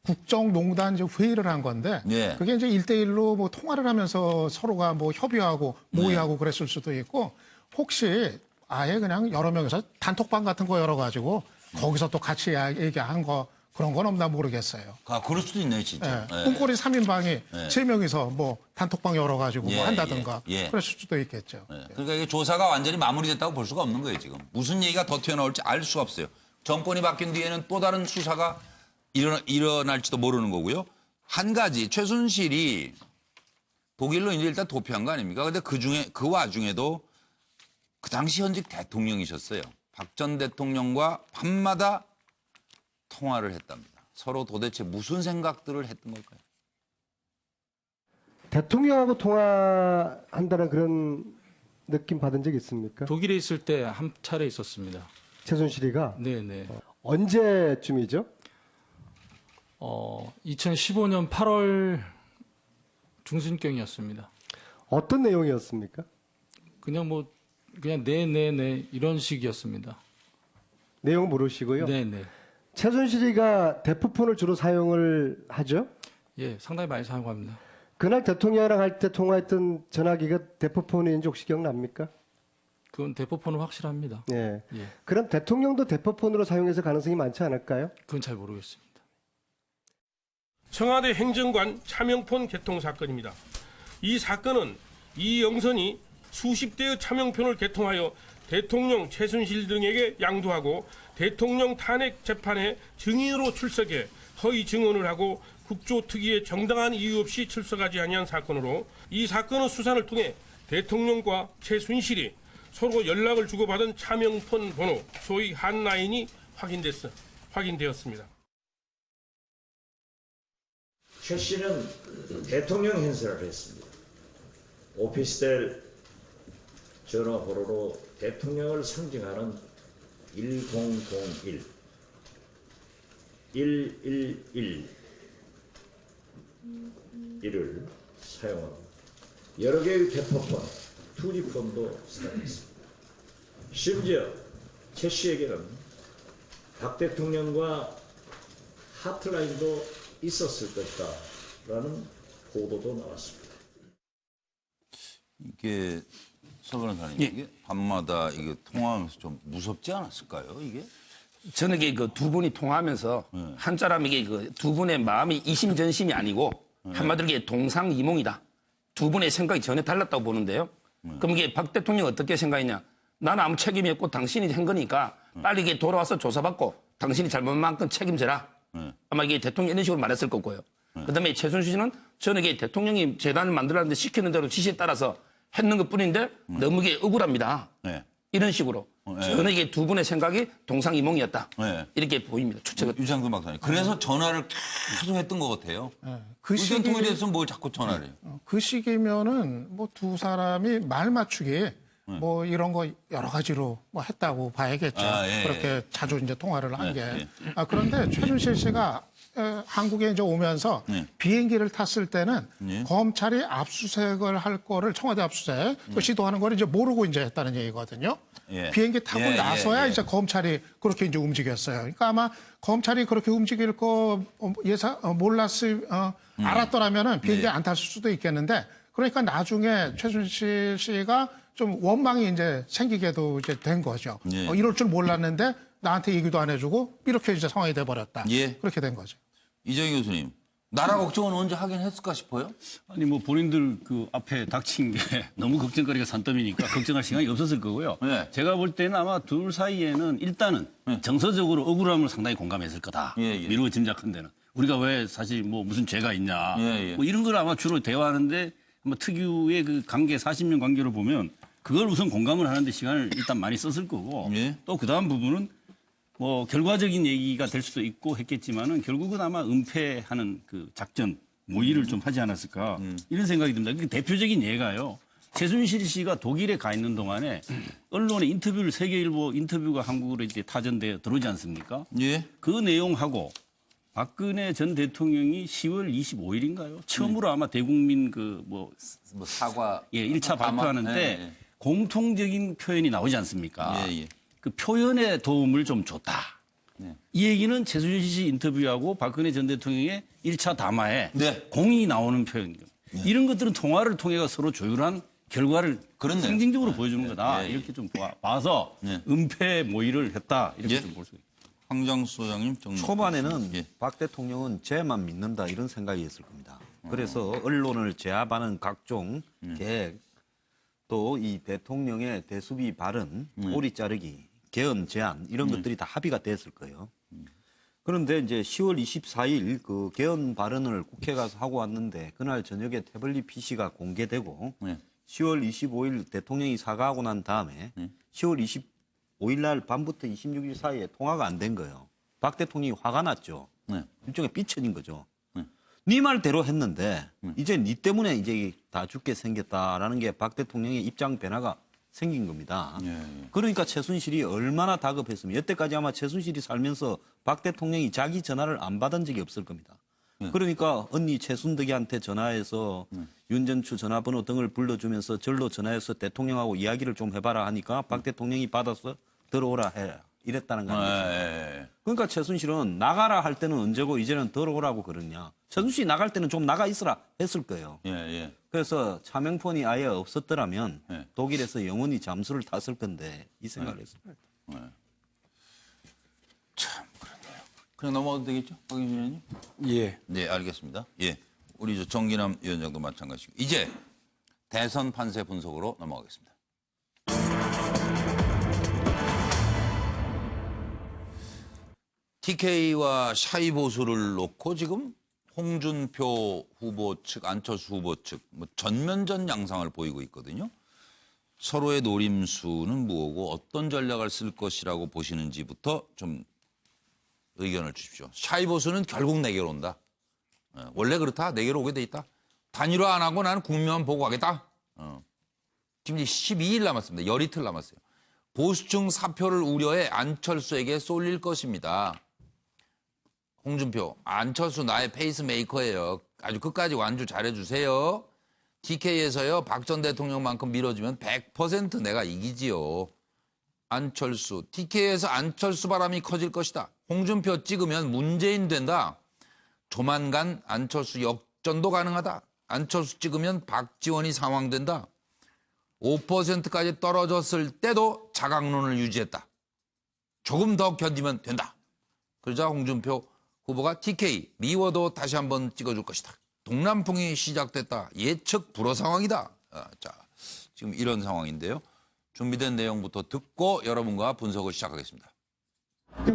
국정농단 이제 회의를 한 건데 그게 이제 1대1로 뭐 통화를 하면서 서로가 뭐 협의하고 모의하고 그랬을 수도 있고 혹시 아예 그냥 여러 명이서 단톡방 같은 거 열어가지고 거기서 또 같이 얘기한 거 그런 건 없나 모르겠어요. 그럴 수도 있네요, 진짜. 꿈꼬리 3인방이 3명이서 뭐 단톡방 열어가지고 뭐 한다든가 그랬을 수도 있겠죠. 그러니까 이게 조사가 완전히 마무리됐다고 볼 수가 없는 거예요, 지금. 무슨 얘기가 더 튀어나올지 알 수가 없어요. 정권이 바뀐 뒤에는 또 다른 수사가 일어날지도 모르는 거고요. 한 가지, 최순실이 독일로 이제 일단 도피한 거 아닙니까? 근데 그 와중에도 그 당시 현직 대통령이셨어요. 박 전 대통령과 밤마다 통화를 했답니다. 서로 도대체 무슨 생각들을 했던 걸까요? 대통령하고 통화한다는 그런 느낌 받은 적 있습니까? 독일에 있을 때 한 차례 있었습니다. 최순실이가? 네네. 언제쯤이죠? 2015년 8월 중순경이었습니다. 어떤 내용이었습니까? 그냥 네네네 이런 식이었습니다. 내용 모르시고요? 네네. 최순실이가 대포폰을 주로 사용을 하죠? 예, 상당히 많이 사용합니다. 그날 대통령이랑 할 때 통화했던 전화기가 대포폰인지 혹시 기억납니까? 그건 대포폰은 확실합니다. 네. 예. 그럼 대통령도 대포폰으로 사용해서 가능성이 많지 않을까요? 그건 잘 모르겠습니다. 청와대 행정관 차명폰 개통 사건입니다. 이 사건은 이영선이 수십 대의 차명폰을 개통하여 대통령 최순실 등에게 양도하고 대통령 탄핵 재판에 증인으로 출석해 허위 증언을 하고 국조특위에 정당한 이유 없이 출석하지 아니한 사건으로 이 사건의 수사를 통해 대통령과 최순실이 서로 연락을 주고받은 차명폰 번호 소위 핫라인이 확인되었습니다. 최 씨는 대통령 행세를 했습니다. 오피스텔 전화번호로 대통령을 상징하는 1001, 111을 사용하고 여러 개의 대포폰, 2G폰도 사용했습니다. 심지어 최 씨에게는 박 대통령과 하트라인도 있었을 것이다라는 보도도 나왔습니다. 이게 서 변호사님, 이게 밤마다 이게 통화하면서 좀 무섭지 않았을까요, 이게? 저는 이게 그 두 분이 통화하면서 한자람 이게 그 두 분의 마음이 이심전심이 아니고 한마디로 이게 동상이몽이다. 두 분의 생각이 전혀 달랐다고 보는데요. 그럼 이게 박 대통령 어떻게 생각했냐? 나는 아무 책임이 없고 당신이 한 거니까 빨리 이게 돌아와서 조사받고 당신이 잘못한 만큼 책임져라. 아마 이게 대통령이 이런 식으로 말했을 거고요. 그다음에 최순실 씨는 저는 이게 대통령이 재단을 만들었는데 시키는 대로 지시에 따라서 했는 것 뿐인데 너무 이게 억울합니다. 이런 식으로. 저는 이게 두 분의 생각이 동상이몽이었다. 이렇게 보입니다. 추측은. 유창근 박사님. 그래서 전화를 계속 했던 것 같아요. 그 의견 통일됐으면 뭘 자꾸 전화를 해요. 그 시기면은 뭐 두 사람이 말 맞추기 뭐 이런 거 여러 가지로 뭐 했다고 봐야겠죠. 그렇게 자주 이제 통화를 한 게. 그런데 최순실 씨가 한국에 이제 오면서 비행기를 탔을 때는 네. 검찰이 압수수색을 할 거를 청와대 압수수색 시도하는 거를 이제 모르고 이제 했다는 얘기거든요. 예. 비행기 타고 예, 나서야 예, 예. 이제 검찰이 그렇게 이제 움직였어요. 그러니까 아마 검찰이 그렇게 움직일 거 알았더라면은 비행기 안 탔을 수도 있겠는데 그러니까 나중에 최순실 씨가 좀 원망이 이제 생기게도 이제 된 거죠. 예. 이럴 줄 몰랐는데 나한테 얘기도 안 해주고 이렇게 이제 상황이 돼버렸다. 예. 그렇게 된 거죠. 이정희 교수님, 나라 걱정은 언제 하긴 했을까 싶어요? 아니 뭐 본인들 그 앞에 닥친 게 너무 걱정거리가 산더미니까 걱정할 시간이 없었을 거고요. 네. 제가 볼 때는 아마 둘 사이에는 일단은 정서적으로 억울함을 상당히 공감했을 거다. 미루어 짐작한 데는 우리가 왜 사실 뭐 무슨 죄가 있냐 뭐 이런 걸 아마 주로 대화하는데 뭐 특유의 그 관계 40년 관계를 보면 그걸 우선 공감을 하는데 시간을 일단 많이 썼을 거고 또 그다음 부분은 뭐 결과적인 얘기가 될 수도 있고 했겠지만은 결국은 아마 은폐하는 그 작전 모의를 좀 하지 않았을까 이런 생각이 듭니다. 그 대표적인 예가요. 최순실 씨가 독일에 가 있는 동안에 언론의 인터뷰를 세계일보 인터뷰가 한국으로 이제 타전되어 들어오지 않습니까? 예. 그 내용하고 박근혜 전 대통령이 10월 25일인가요? 처음으로 아마 대국민 그 뭐 사과 1차 발표하는데 공통적인 표현이 나오지 않습니까? 그 표현에 도움을 좀 줬다. 이 얘기는 최순실 씨 인터뷰하고 박근혜 전 대통령의 1차 담화에 공이 나오는 표현입니다. 이런 것들은 통화를 통해 서로 조율한 결과를 상징적으로 보여주는 거다. 이렇게 좀 봐서 은폐 모의를 했다. 이렇게 좀 볼 수 있습니다. 황장수 소장님. 초반에는 박 대통령은 죄만 믿는다 이런 생각이 있을 겁니다. 그래서 언론을 제압하는 각종 계획 또 이 대통령의 대수비 발언, 꼬리 자르기, 개헌 제안 이런 것들이 다 합의가 됐을 거예요. 그런데 이제 10월 24일 그 개헌 발언을 국회 가서 하고 왔는데 그날 저녁에 태블릿 PC가 공개되고 10월 25일 대통령이 사과하고 난 다음에 10월 25일 날 밤부터 26일 사이에 통화가 안 된 거예요. 박 대통령이 화가 났죠. 일종의 삐쳐진 거죠. 네 말대로 했는데 이제 네 때문에 이제 다 죽게 생겼다라는 게 박 대통령의 입장 변화가 생긴 겁니다. 그러니까 최순실이 얼마나 다급했으면 여태까지 아마 최순실이 살면서 박 대통령이 자기 전화를 안 받은 적이 없을 겁니다. 그러니까 언니 최순덕이한테 전화해서 윤전추 전화번호 등을 불러주면서 절로 전화해서 대통령하고 이야기를 좀 해봐라 하니까 박 대통령이 받아서 들어오라 해라. 이랬다는 거 아니겠습니까? 그러니까 최순실은 나가라 할 때는 언제고 이제는 들어오라고 그러냐. 최순실이 나갈 때는 좀 나가 있으라 했을 거예요. 그래서 차명폰이 아예 없었더라면 독일에서 영원히 잠수를 탔을 건데 이 생각을 했습니다. 참 그렇네요. 그냥 넘어가도 되겠죠? 박 위원님? 예. 네, 알겠습니다. 예. 우리 저 정기남 위원장도 마찬가지고. 이제 대선 판세 분석으로 넘어가겠습니다. TK와 샤이 보수를 놓고 지금 홍준표 후보 측, 안철수 후보 측 뭐 전면전 양상을 보이고 있거든요. 서로의 노림수는 무엇고 어떤 전략을 쓸 것이라고 보시는지부터 좀 의견을 주십시오. 샤이 보수는 결국 내게로 온다. 원래 그렇다. 내게로 오게 돼 있다. 단일화 안 하고 나는 국민만 보고 가겠다. 지금 이제 12일 남았습니다. 열이틀 남았어요. 보수층 사표를 우려해 안철수에게 쏠릴 것입니다. 홍준표, 안철수 나의 페이스메이커예요. 아주 끝까지 완주 잘해주세요. TK에서요, 박 전 대통령만큼 밀어주면 100% 내가 이기지요. 안철수, TK에서 안철수 바람이 커질 것이다. 홍준표 찍으면 문재인 된다. 조만간 안철수 역전도 가능하다. 안철수 찍으면 박지원이 상황된다. 5%까지 떨어졌을 때도 자강론을 유지했다. 조금 더 견디면 된다. 그러자 홍준표 후보가 TK, 미워도 다시 한번 찍어줄 것이다. 동남풍이 시작됐다. 예측 불허 상황이다. 자, 지금 이런 상황인데요. 준비된 내용부터 듣고 여러분과 분석을 시작하겠습니다.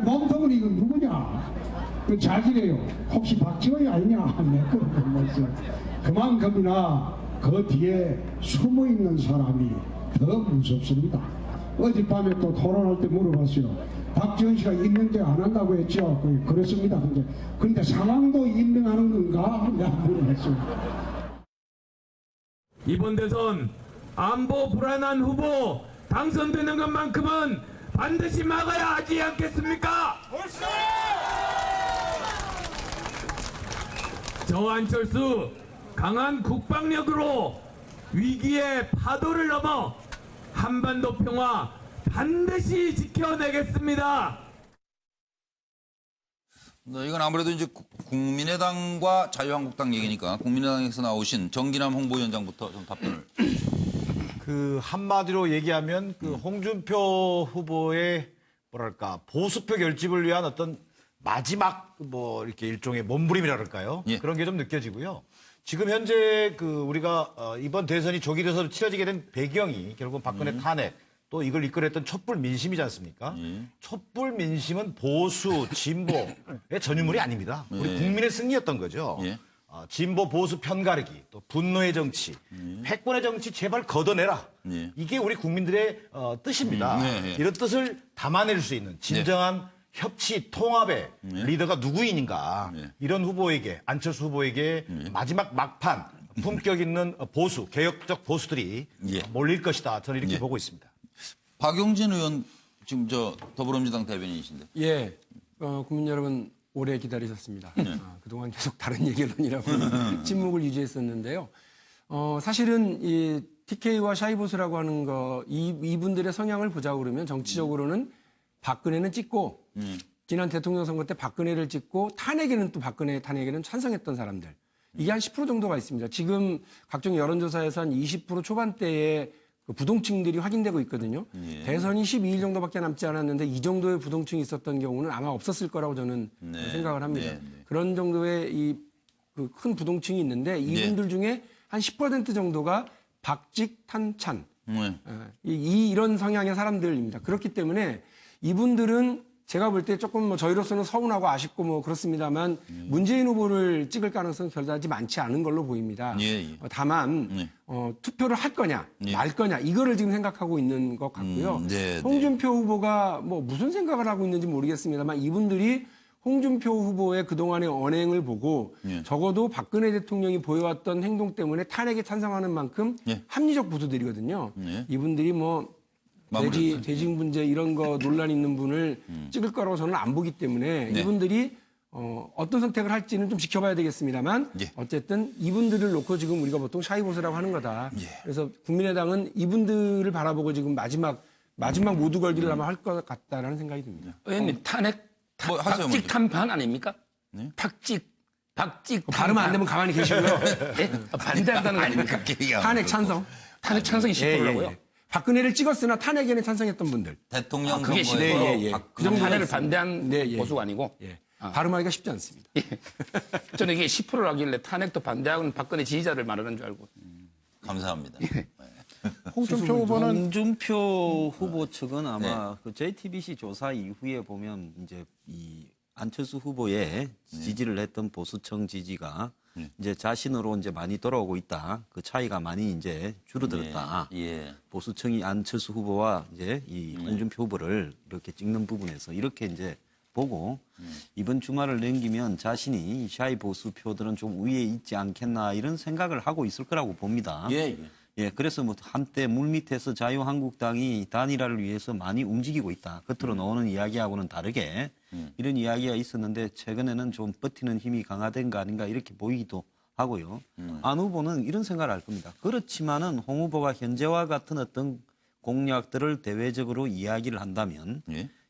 몸통은 이거 누구냐? 그 자기래요. 혹시 박지원이 아니냐? 그만큼이나 그 뒤에 숨어있는 사람이 더 무섭습니다. 어젯밤에 또 토론할 때 물어봤어요. 박지원 씨가 임명제 안 한다고 했죠? 그렇습니다. 근데 상황도 임명하는 건가? 내가 물어봤어요. 이번 대선 안보 불안한 후보 당선되는 것만큼은 반드시 막아야 하지 않겠습니까? 저 안철수 강한 국방력으로 위기의 파도를 넘어 한반도 평화 반드시 지켜내겠습니다. 네, 이건 아무래도 이제 국민의당과 자유한국당 얘기니까 국민의당에서 나오신 정기남 홍보위원장부터 좀 답변을. 그 한마디로 얘기하면 그 홍준표 후보의 뭐랄까 보수표 결집을 위한 어떤 마지막 뭐 이렇게 일종의 몸부림이랄까요? 그런 게 좀 느껴지고요. 지금 현재 그 우리가 이번 대선이 조기 대선으로 치러지게 된 배경이 결국은 박근혜 탄핵 또 이걸 이끌었던 촛불 민심이지 않습니까? 촛불 민심은 보수, 진보의 전유물이 아닙니다. 우리 국민의 승리였던 거죠. 진보, 보수 편가르기, 또 분노의 정치, 패권의 정치 제발 걷어내라. 이게 우리 국민들의 뜻입니다. 이런 뜻을 담아낼 수 있는 진정한 협치, 통합의 리더가 누구인가. 이런 후보에게, 안철수 후보에게 마지막 막판, 품격 있는 보수, 개혁적 보수들이 몰릴 것이다. 저는 이렇게 보고 있습니다. 박용진 의원 지금 더불어민주당 대변인이신데. 예, 국민 여러분 오래 기다리셨습니다. 그동안 계속 다른 얘기론이라고 침묵을 유지했었는데요. 사실은 이 TK와 샤이보스라고 하는 이분들의 성향을 보자고 그러면 정치적으로는 박근혜는 찍고 지난 대통령 선거 때 박근혜를 찍고 탄핵에는 또 박근혜 탄핵에는 찬성했던 사람들. 이게 한 10% 정도가 있습니다. 지금 각종 여론조사에서 한 20% 초반대에 그 부동층들이 확인되고 있거든요. 대선이 12일 정도밖에 남지 않았는데 이 정도의 부동층이 있었던 경우는 아마 없었을 거라고 저는 생각을 합니다. 그런 정도의 그 큰 부동층이 있는데 이분들 중에 한 10% 정도가 박직 탄찬 이런 성향의 사람들입니다. 그렇기 때문에 이분들은 제가 볼 때 조금 뭐 저희로서는 서운하고 아쉽고 뭐 그렇습니다만 문재인 후보를 찍을 가능성은 그다지 많지 않은 걸로 보입니다. 다만 투표를 할 거냐 말 거냐 이거를 지금 생각하고 있는 것 같고요. 홍준표 후보가 뭐 무슨 생각을 하고 있는지 모르겠습니다만 이분들이 홍준표 후보의 그동안의 언행을 보고 적어도 박근혜 대통령이 보여왔던 행동 때문에 탄핵에 찬성하는 만큼 합리적 보수들이거든요. 이분들이 뭐 대직 문제 이런 거 논란 있는 분을 찍을 거라고 저는 안 보기 때문에 이분들이 어떤 선택을 할지는 좀 지켜봐야 되겠습니다만 어쨌든 이분들을 놓고 지금 우리가 보통 샤이보스라고 하는 거다. 그래서 국민의당은 이분들을 바라보고 지금 마지막 모두 걸기를 아마 할 것 같다라는 생각이 듭니다. 의원님 탄핵 박직 탄판 아닙니까? 박직 발음 안 되면 가만히 계시고요. 반대한다는 거 아닙니까? 탄핵 찬성. 탄핵 찬성이 10%라고요? 박근혜를 찍었으나 탄핵에는 찬성했던 분들. 대통령 그게 10%. 그 정도 탄핵을 반대한 보수가 아니고. 발음하기가 쉽지 않습니다. 저는 이게 10%라길래 탄핵도 반대하고는 박근혜 지지자를 말하는 줄 알고. 감사합니다. 홍준표 후보는 홍준표 후보 측은 아마 그 JTBC 조사 이후에 보면 이제 이 안철수 후보의 지지를 했던 보수층 지지가 이제 자신으로 이제 많이 돌아오고 있다. 그 차이가 많이 이제 줄어들었다. 보수층이 안철수 후보와 이제 이 홍준표 후보를 이렇게 찍는 부분에서 이렇게 이제 보고 이번 주말을 넘기면 자신이 샤이 보수 표들은 좀 위에 있지 않겠나 이런 생각을 하고 있을 거라고 봅니다. 그래서 뭐 한때 물밑에서 자유한국당이 단일화를 위해서 많이 움직이고 있다. 겉으로 나오는 이야기하고는 다르게 이런 이야기가 있었는데 최근에는 좀 버티는 힘이 강화된 거 아닌가 이렇게 보이기도 하고요. 안 후보는 이런 생각을 할 겁니다. 그렇지만은 홍 후보가 현재와 같은 어떤 공약들을 대외적으로 이야기를 한다면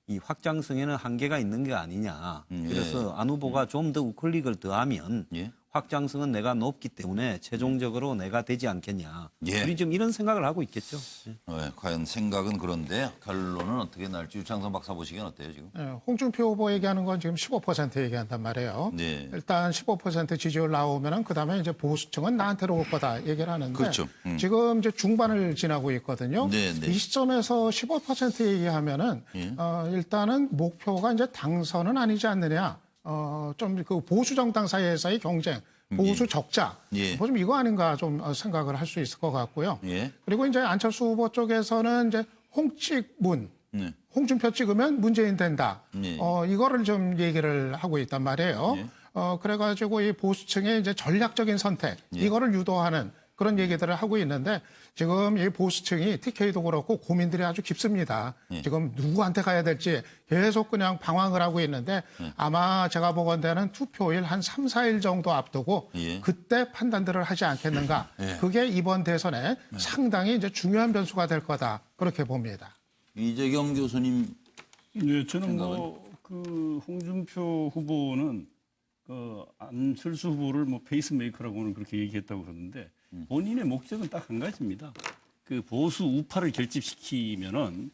이 확장성에는 한계가 있는 게 아니냐. 그래서 안 후보가 좀 더 우클릭을 더하면 확장성은 내가 높기 때문에 최종적으로 내가 되지 않겠냐. 우리 좀 이런 생각을 하고 있겠죠. 과연 생각은 그런데 결론은 어떻게 날지 유창선 박사 보시기엔 어때요 지금? 홍준표 후보 얘기하는 건 지금 15% 얘기한단 말이에요. 일단 15% 지지율 나오면은 그다음에 이제 보수층은 나한테로 올 거다 얘기를 하는데 그렇죠. 지금 이제 중반을 지나고 있거든요. 이 시점에서 15% 얘기하면은 일단은 목표가 이제 당선은 아니지 않느냐. 좀 그 보수 정당 사이에서의 경쟁, 보수 적자, 뭐 좀 이거 아닌가 좀 생각을 할 수 있을 것 같고요. 그리고 이제 안철수 후보 쪽에서는 이제 홍찍문, 홍준표 찍으면 문재인 된다. 이거를 좀 얘기를 하고 있단 말이에요. 그래가지고 이 보수층의 이제 전략적인 선택, 이거를 유도하는 그런 얘기들을 하고 있는데 지금 이 보수층이 TK도 그렇고 고민들이 아주 깊습니다. 지금 누구한테 가야 될지 계속 그냥 방황을 하고 있는데 아마 제가 보건대는 투표일 한 3, 4일 정도 앞두고 그때 판단들을 하지 않겠는가. 그게 이번 대선에 상당히 이제 중요한 변수가 될 거다. 그렇게 봅니다. 이재경 교수님. 네, 저는 그 홍준표 후보는 안철수 후보를 페이스메이커라고 오늘 그렇게 얘기했다고 그러는데 본인의 목적은 딱 한 가지입니다. 그 보수 우파를 결집시키면은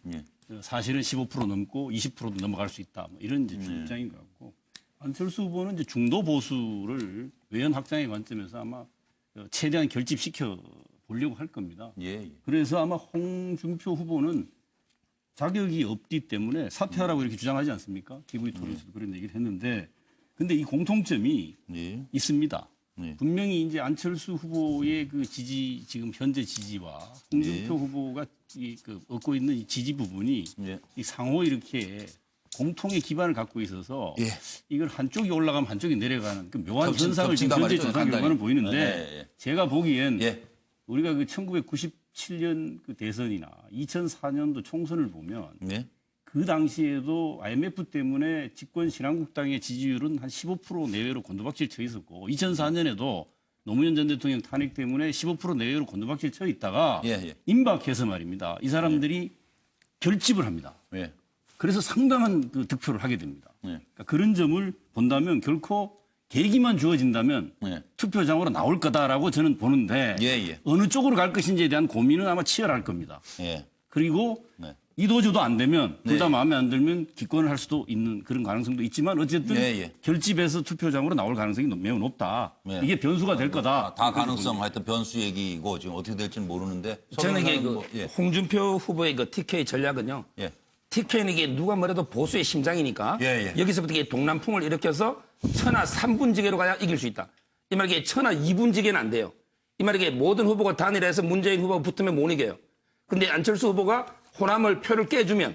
사실은 15% 넘고 20%도 넘어갈 수 있다. 이런 이제 주장인 것 같고 안철수 후보는 이제 중도 보수를 외연 확장의 관점에서 아마 최대한 결집시켜 보려고 할 겁니다. 그래서 아마 홍준표 후보는 자격이 없기 때문에 사퇴하라고 이렇게 주장하지 않습니까? TV 토론에서도 그런 얘기를 했는데 근데 이 공통점이 있습니다. 분명히 이제 안철수 후보의 그 지지, 지금 현재 지지와 홍준표 후보가 얻고 있는 이 지지 부분이 이 상호 이렇게 공통의 기반을 갖고 있어서 이걸 한쪽이 올라가면 한쪽이 내려가는 그 묘한 현상을 지금 현재 조사 결과는 보이는데 제가 보기엔 우리가 그 1997년 그 대선이나 2004년도 총선을 보면 그 당시에도 IMF 때문에 집권 신한국당의 지지율은 한 15% 내외로 곤두박질 쳐 있었고 2004년에도 노무현 전 대통령 탄핵 때문에 15% 내외로 곤두박질 쳐 있다가 임박해서 말입니다. 이 사람들이 결집을 합니다. 그래서 상당한 그 득표를 하게 됩니다. 그러니까 그런 점을 본다면 결코 계기만 주어진다면 투표장으로 나올 거다라고 저는 보는데 어느 쪽으로 갈 것인지에 대한 고민은 아마 치열할 겁니다. 그리고 이도저도 안 되면 둘 다 마음에 안 들면 기권을 할 수도 있는 그런 가능성도 있지만 어쨌든 결집해서 투표장으로 나올 가능성이 매우 높다. 이게 변수가 될 거다. 다 가능성 하여튼 변수 얘기고 지금 어떻게 될지는 모르는데 저는 이게 홍준표 후보의 그 TK 전략은요. TK는 이게 누가 뭐래도 보수의 심장이니까 여기서부터 이게 동남풍을 일으켜서 천하 3분지계로 가야 이길 수 있다. 이 말 이게 천하 2분지계는 안 돼요. 이 말 이게 모든 후보가 단일해서 문재인 후보가 붙으면 못 이겨요. 근데 안철수 후보가 호남을 표를 깨주면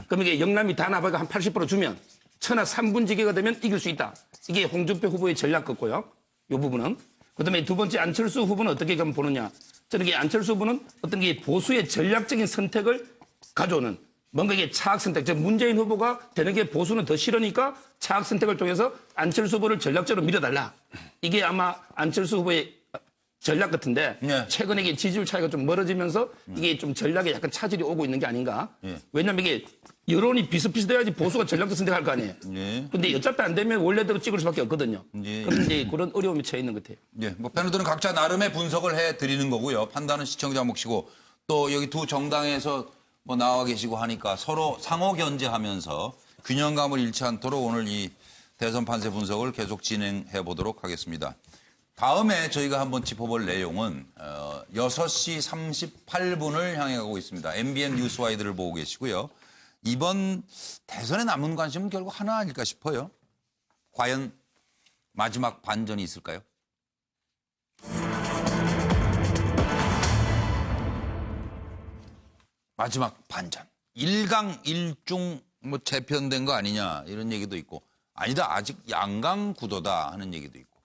그럼 이게 영남이 다 나봐가 한 80% 주면 천하 3분지계가 되면 이길 수 있다. 이게 홍준표 후보의 전략 같고요. 이 부분은. 그다음에 두 번째 안철수 후보는 어떻게 보느냐. 저는 이게 안철수 후보는 어떤 게 보수의 전략적인 선택을 가져오는 뭔가 이게 차악 선택. 즉 문재인 후보가 되는 게 보수는 더 싫으니까 차악 선택을 통해서 안철수 후보를 전략적으로 밀어달라. 이게 아마 안철수 후보의 전략 같은데 최근에 이게 지지율 차이가 좀 멀어지면서 이게 좀 전략에 약간 차질이 오고 있는 게 아닌가. 왜냐하면 이게 여론이 비슷비슷해야지 보수가 전략도 선택할 거 아니에요. 근데 어차피 안 되면 원래대로 찍을 수밖에 없거든요. 그런데 그런 어려움이 처해 있는 것 같아요. 뭐 패널들은 각자 나름의 분석을 해드리는 거고요. 판단은 시청자 몫이고 또 여기 두 정당에서 뭐 나와 계시고 하니까 서로 상호 견제하면서 균형감을 잃지 않도록 오늘 이 대선 판세 분석을 계속 진행해 보도록 하겠습니다. 다음에 저희가 한번 짚어볼 내용은 6시 38분을 향해 가고 있습니다. MBN 뉴스와이드를 보고 계시고요. 이번 대선에 남은 관심은 결국 하나 아닐까 싶어요. 과연 마지막 반전이 있을까요? 마지막 반전. 1강 1중 뭐 재편된 거 아니냐 이런 얘기도 있고 아니다 아직 양강 구도다 하는 얘기도 있고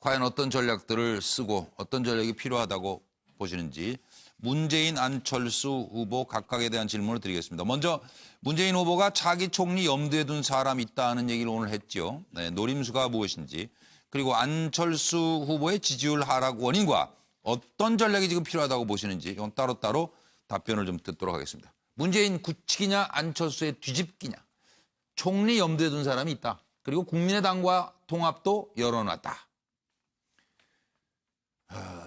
과연 어떤 전략들을 쓰고 어떤 전략이 필요하다고 보시는지 문재인, 안철수 후보 각각에 대한 질문을 드리겠습니다. 먼저 문재인 후보가 차기 총리 염두에 둔 사람이 있다는 얘기를 오늘 했죠. 노림수가 무엇인지 그리고 안철수 후보의 지지율 하락 원인과 어떤 전략이 지금 필요하다고 보시는지 이건 따로따로 답변을 좀 듣도록 하겠습니다. 문재인 굳히기냐 안철수의 뒤집기냐. 총리 염두에 둔 사람이 있다. 그리고 국민의당과 통합도 열어놨다.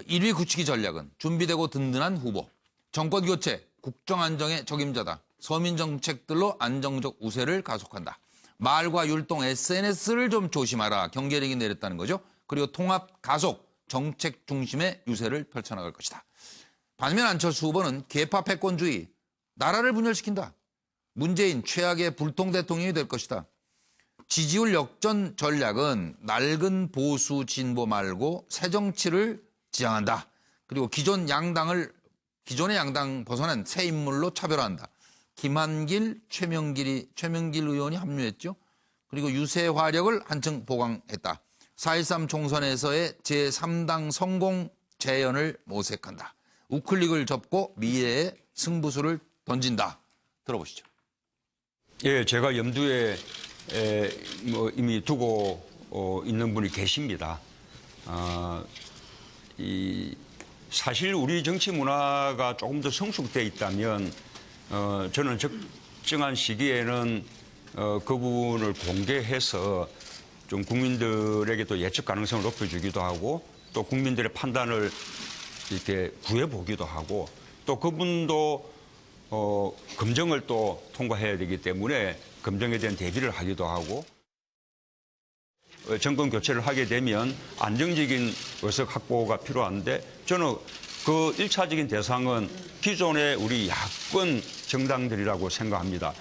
1위 굳히기 전략은 준비되고 든든한 후보, 정권 교체, 국정 안정의 적임자다. 서민 정책들로 안정적 우세를 가속한다. 말과 율동, SNS를 좀 조심하라. 경계력이 내렸다는 거죠. 그리고 통합 가속, 정책 중심의 유세를 펼쳐나갈 것이다. 반면 안철수 후보는 계파 패권주의, 나라를 분열시킨다. 문재인 최악의 불통 대통령이 될 것이다. 지지율 역전 전략은 낡은 보수 진보 말고 새 정치를 지향한다. 그리고 기존의 양당 벗어난 새 인물로 차별화한다. 김한길, 최명길 의원이 합류했죠. 그리고 유세 화력을 한층 보강했다. 4.13 총선에서의 제3당 성공 재연을 모색한다. 우클릭을 접고 미래의 승부수를 던진다. 들어보시죠. 예, 제가 염두에 이미 두고 있는 분이 계십니다. 사실 우리 정치 문화가 조금 더 성숙돼 있다면 저는 적정한 시기에는 그분을 공개해서 좀 국민들에게도 예측 가능성을 높여주기도 하고 또 국민들의 판단을 이렇게 구해보기도 하고 또 그분도 검증을 또 통과해야 되기 때문에 검증에 대한 대비를 하기도 하고 정권 교체를 하게 되면 안정적인 의석 확보가 필요한데 저는 그 1차적인 대상은 기존의 우리 야권 정당들이라고 생각합니다.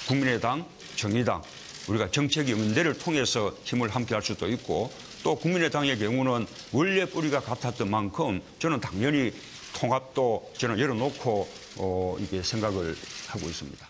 국민의당, 정의당, 우리가 정책 연대를 통해서 힘을 함께할 수도 있고 또 국민의당의 경우는 원래 뿌리가 같았던 만큼 저는 당연히 통합도 저는 열어놓고 이게 생각을 하고 있습니다.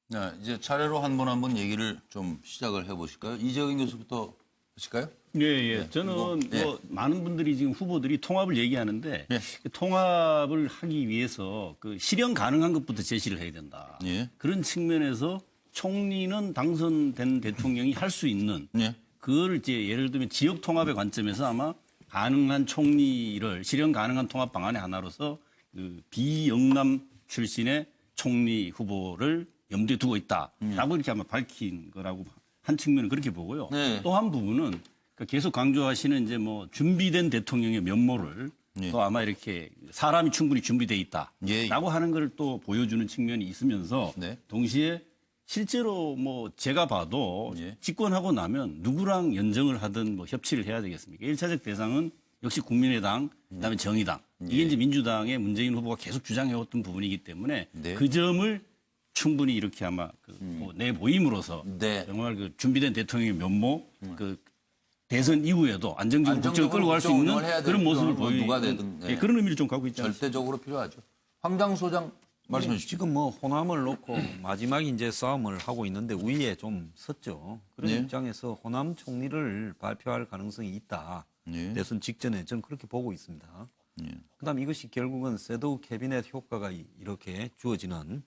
네, 이제 차례로 한 분 한 분 얘기를 좀 시작을 해보실까요? 이재경 교수부터 하실까요? 예. 네. 저는 그리고, 많은 분들이 지금 후보들이 통합을 얘기하는데 통합을 하기 위해서 그 실현 가능한 것부터 제시를 해야 된다. 그런 측면에서 총리는 당선된 대통령이 할 수 있는 그걸 이제 예를 들면 지역 통합의 관점에서 아마 가능한 총리를 실현 가능한 통합 방안의 하나로서 그 비영남 출신의 총리 후보를 염두에 두고 있다라고 이렇게 아마 밝힌 거라고 한 측면은 그렇게 보고요. 또 한 부분은 그러니까 계속 강조하시는 이제 뭐 준비된 대통령의 면모를 또 아마 이렇게 사람이 충분히 준비돼 있다라고 하는 걸 또 보여주는 측면이 있으면서 동시에 실제로 뭐 제가 봐도 집권하고 나면 누구랑 연정을 하든 뭐 협치를 해야 되겠습니까? 1차적 대상은 역시 국민의당, 그다음에 정의당. 이게 이제 민주당의 문재인 후보가 계속 주장해왔던 부분이기 때문에 그 점을 충분히 이렇게 아마 내보임으로써 정말 그 준비된 대통령의 면모, 그 대선 이후에도 안정적으로 국정을 끌고 갈 수 있는 그런 모습을 보이는 그런 의미를 좀 갖고 있지 않습니까? 절대적으로 필요하죠. 황장 소장 말씀해 주시죠. 지금 뭐 호남을 놓고 마지막에 이제 싸움을 하고 있는데 우위에 좀 섰죠. 그런 입장에서 호남 총리를 발표할 가능성이 있다. 대선 직전에 저는 그렇게 보고 있습니다. 그다음 이것이 결국은 섀도우 캐비넷 효과가 이렇게 주어지는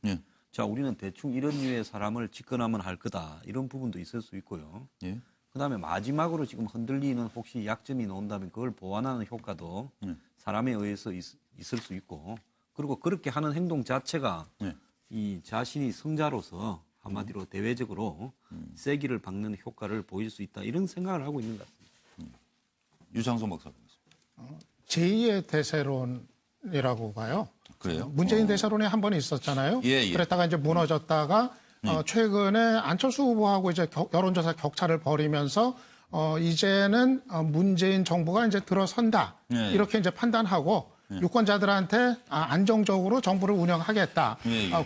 자 우리는 대충 이런 류의 사람을 집권하면 할 거다. 이런 부분도 있을 수 있고요. 그다음에 마지막으로 지금 흔들리는 혹시 약점이 나온다면 그걸 보완하는 효과도 사람에 의해서 있을 수 있고 그리고 그렇게 하는 행동 자체가 이 자신이 승자로서 한마디로 대외적으로 세기를 박는 효과를 보일 수 있다. 이런 생각을 하고 있는 것 같습니다. 유창선 박사님. 제2의 대세론이라고 봐요. 그래요? 문재인 대세론이 한 번 있었잖아요. 그랬다가 이제 무너졌다가 최근에 안철수 후보하고 이제 여론조사 격차를 벌이면서 이제는 문재인 정부가 이제 들어선다. 이렇게 이제 판단하고 유권자들한테 안정적으로 정부를 운영하겠다.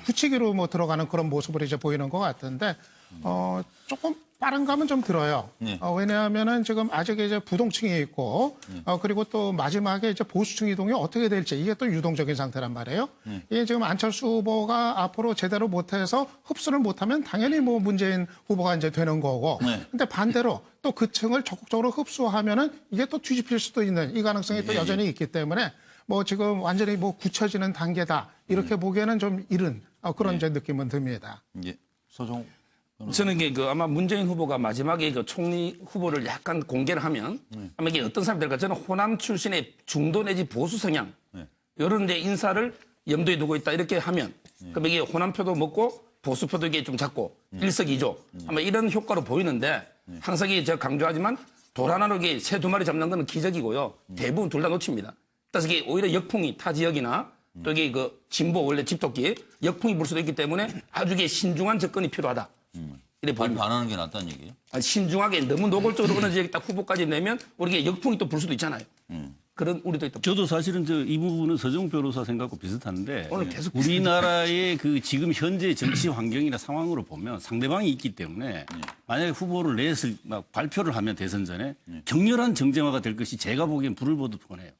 굳히기로 뭐 들어가는 그런 모습을 이제 보이는 것 같은데 조금 빠른 감은 좀 들어요. 왜냐하면은 지금 아직 이제 부동층이 있고 그리고 또 마지막에 이제 보수층 이동이 어떻게 될지 이게 또 유동적인 상태란 말이에요. 이게 지금 안철수 후보가 앞으로 제대로 못해서 흡수를 못하면 당연히 뭐 문재인 후보가 이제 되는 거고. 근데 반대로 또 그 층을 적극적으로 흡수하면은 이게 또 뒤집힐 수도 있는 이 가능성이 또 여전히 있기 때문에 뭐 지금 완전히 뭐 굳혀지는 단계다 이렇게 보기에는 좀 이른 그런 이제 느낌은 듭니다. 소정. 저는 이게 그 아마 문재인 후보가 마지막에 그 총리 후보를 약간 공개를 하면 아마 이게 어떤 사람이 될까? 저는 호남 출신의 중도 내지 보수 성향 이런 데 인사를 염두에 두고 있다 이렇게 하면 그럼 이게 호남표도 먹고 보수표도 이게 좀 작고 일석이조 아마 이런 효과로 보이는데 항상 제가 강조하지만 돌 하나로 이게 새 두 마리 잡는 건 기적이고요. 대부분 둘 다 놓칩니다. 따라서 이게 오히려 역풍이 타 지역이나 또 이게 그 진보 원래 집토끼 역풍이 불 수도 있기 때문에 아주 이게 신중한 접근이 필요하다. 반하는 게 낫다는 얘기예요? 신중하게 너무 노골적으로 어느 지역에 딱 후보까지 내면 우리가 역풍이 또 불 수도 있잖아요. 그런 우리도 있다. 저도 사실은 이 부분은 서정 변호사 생각하고 비슷한데 우리나라의 그 지금 현재 정치 환경이나 상황으로 보면 상대방이 있기 때문에 만약에 후보를 발표를 하면 대선 전에 격렬한 정쟁화가 될 것이 제가 보기엔 불을 보듯 뻔해요.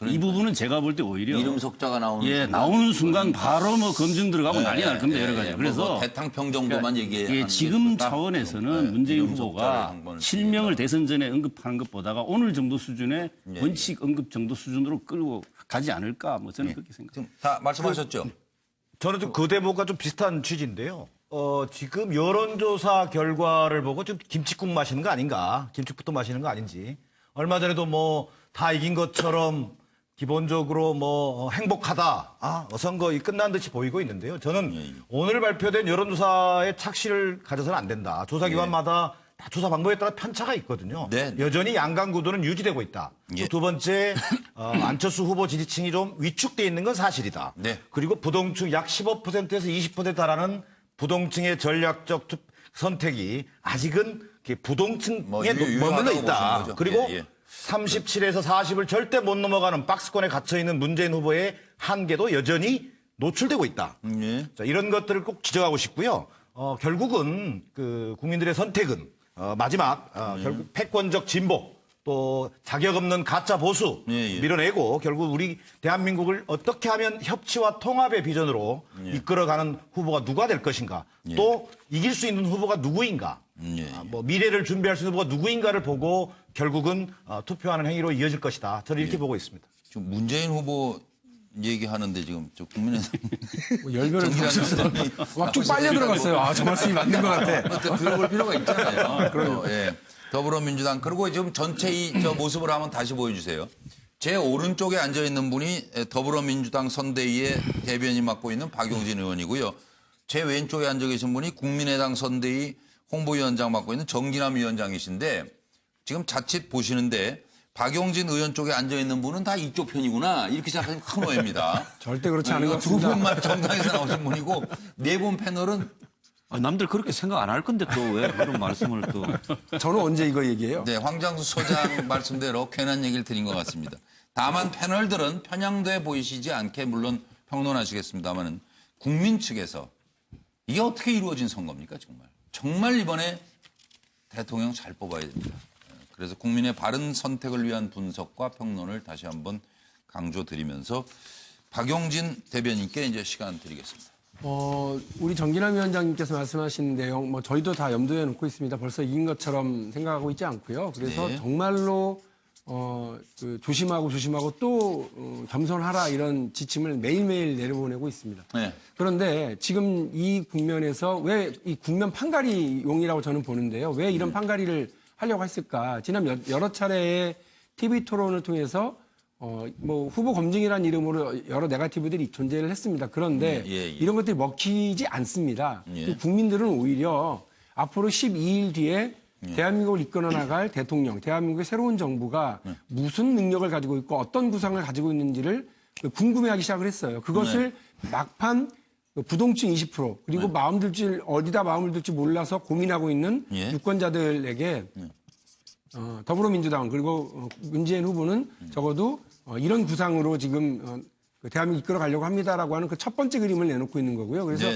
이 부분은 제가 볼 때 오히려 이름 석자가 나오는 나오는 순간 바로 뭐 검증 들어가고 난리 날 겁니다. 여러 가지. 그래서 뭐 대탕평 정도만 얘기해. 지금 차원에서는 문재인 후보가 실명을 대선 전에 언급하는 것보다가 오늘 정도 수준의 원칙 언급 정도 수준으로 끌고 가지 않을까 뭐 저는 그렇게 생각합니다. 다 말씀하셨죠? 저는 좀 그 대목과 좀 비슷한 취지인데요. 지금 여론조사 결과를 보고 좀 김칫국 마시는 거 아닌가, 김칫국부터 마시는 거 아닌지. 얼마 전에도 뭐 다 이긴 것처럼 기본적으로 뭐 행복하다, 선거 끝난 듯이 보이고 있는데요. 저는 오늘 발표된 여론조사의 착시를 가져서는 안 된다. 조사기관마다 다 조사 방법에 따라 편차가 있거든요. 여전히 양강 구도는 유지되고 있다. 또 두 번째, 안철수 후보 지지층이 좀 위축돼 있는 건 사실이다. 그리고 부동층 약 15%에서 20% 달하는 부동층의 전략적 선택이 아직은 부동층에 머물러 있다. 그리고 37에서 40을 절대 못 넘어가는 박스권에 갇혀 있는 문재인 후보의 한계도 여전히 노출되고 있다. 자, 이런 것들을 꼭 지적하고 싶고요. 결국은 그 국민들의 선택은 마지막 결국 패권적 진보 또 자격 없는 가짜 보수 밀어내고 결국 우리 대한민국을 어떻게 하면 협치와 통합의 비전으로 이끌어가는 후보가 누가 될 것인가 또 이길 수 있는 후보가 누구인가 뭐 미래를 준비할 수 있는 후보가 누구인가를 보고 결국은 투표하는 행위로 이어질 것이다. 저는 이렇게 보고 있습니다. 지금 문재인 후보 얘기하는데 지금 저 국민의당 열변을 터졌어. 막 쭉 빨려 들어갔어요. 저 말씀이 맞는 것 같아. 들어볼 필요가 있잖아요. 더불어민주당 그리고 지금 전체 저 모습을 한번 다시 보여주세요. 제 오른쪽에 앉아 있는 분이 더불어민주당 선대위의 대변인 맡고 있는 박용진 의원이고요. 제 왼쪽에 앉아 계신 분이 국민의당 선대위 홍보위원장 맡고 있는 정기남 위원장이신데 지금 자칫 보시는데 박용진 의원 쪽에 앉아 있는 분은 다 이쪽 편이구나 이렇게 생각하시면 큰 오해입니다. 절대 그렇지 않은 것 같습니다. 두 분만 정당에서 나오신 분이고 네 분 패널은 남들 그렇게 생각 안 할 건데 또 왜 그런 말씀을 또. 저는 언제 이거 얘기해요? 네, 황장수 소장 말씀대로 괜한 얘기를 드린 것 같습니다. 다만 패널들은 편향돼 보이시지 않게 물론 평론하시겠습니다만은 국민 측에서 이게 어떻게 이루어진 선거입니까 정말. 정말 이번에 대통령 잘 뽑아야 됩니다. 그래서 국민의 바른 선택을 위한 분석과 평론을 다시 한번 강조드리면서 박용진 대변인께 이제 시간 드리겠습니다. 우리 정기남 위원장님께서 말씀하신 내용, 뭐 저희도 다 염두에 놓고 있습니다. 벌써 이긴 것처럼 생각하고 있지 않고요. 그래서 정말로 조심하고 또 겸손하라 이런 지침을 매일매일 내려보내고 있습니다. 그런데 지금 이 국면에서 왜 이 국면 판가리용이라고 저는 보는데요. 왜 이런 판가리를 하려고 했을까? 지난 여러 차례의 TV 토론을 통해서 뭐 후보 검증이라는 이름으로 여러 네거티브들이 존재를 했습니다. 그런데 이런 것들이 먹히지 않습니다. 국민들은 오히려 앞으로 12일 뒤에 대한민국을 이끌어 나갈 대통령, 대한민국의 새로운 정부가 무슨 능력을 가지고 있고 어떤 구상을 가지고 있는지를 궁금해하기 시작을 했어요. 그것을 막판 부동층 20% 그리고 어디다 마음을 둘지 몰라서 고민하고 있는 유권자들에게 더불어민주당 그리고 문재인 후보는 적어도 이런 구상으로 지금 대한민국 이끌어 가려고 합니다라고 하는 그 첫 번째 그림을 내놓고 있는 거고요. 그래서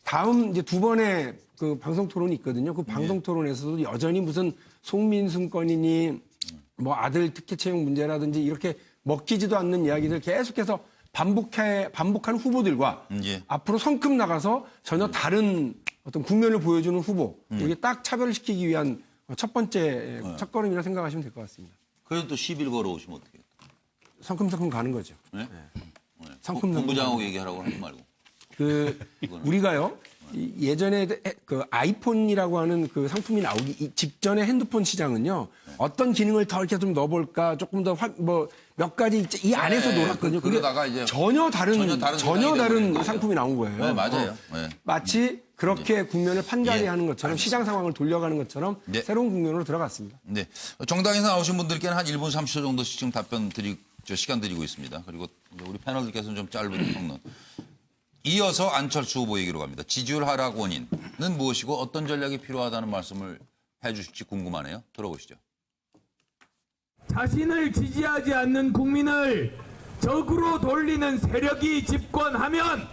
다음 이제 두 번의 그 방송 토론이 있거든요. 그 방송 토론에서도 여전히 무슨 송민순 건이니 뭐 아들 특혜 채용 문제라든지 이렇게 먹히지도 않는 이야기들 계속해서 반복한 후보들과 앞으로 성큼 나가서 전혀 다른 어떤 국면을 보여주는 후보 이게 딱 차별시키기 위한 첫 번째 첫걸음이라 생각하시면 될 것 같습니다. 그래도 또 10일 걸어오시면 어떻게 해요? 성큼성큼 가는 거죠. 본부장하고 얘기하라고 하지 말고. 우리가요 예전에 그 아이폰이라고 하는 그 상품이 나오기 직전에 핸드폰 시장은요 어떤 기능을 더 이렇게 좀 넣어볼까 조금 더 몇 가지 이 안에서 놀았거든요. 그러다가 이제 전혀 다른 상품이 나온 거예요. 네, 맞아요. 마치 그렇게 국면을 판가리하는 것처럼 시장 상황을 돌려가는 것처럼 새로운 국면으로 들어갔습니다. 네, 정당에서 나오신 분들께는 한 1분 30초 정도씩 지금 시간 드리고 있습니다. 그리고 우리 패널들께서는 좀 짧은 평론. 이어서 안철수 후보 얘기로 갑니다. 지지율 하락 원인은 무엇이고 어떤 전략이 필요하다는 말씀을 해 주실지 궁금하네요. 들어보시죠. 자신을 지지하지 않는 국민을 적으로 돌리는 세력이 집권하면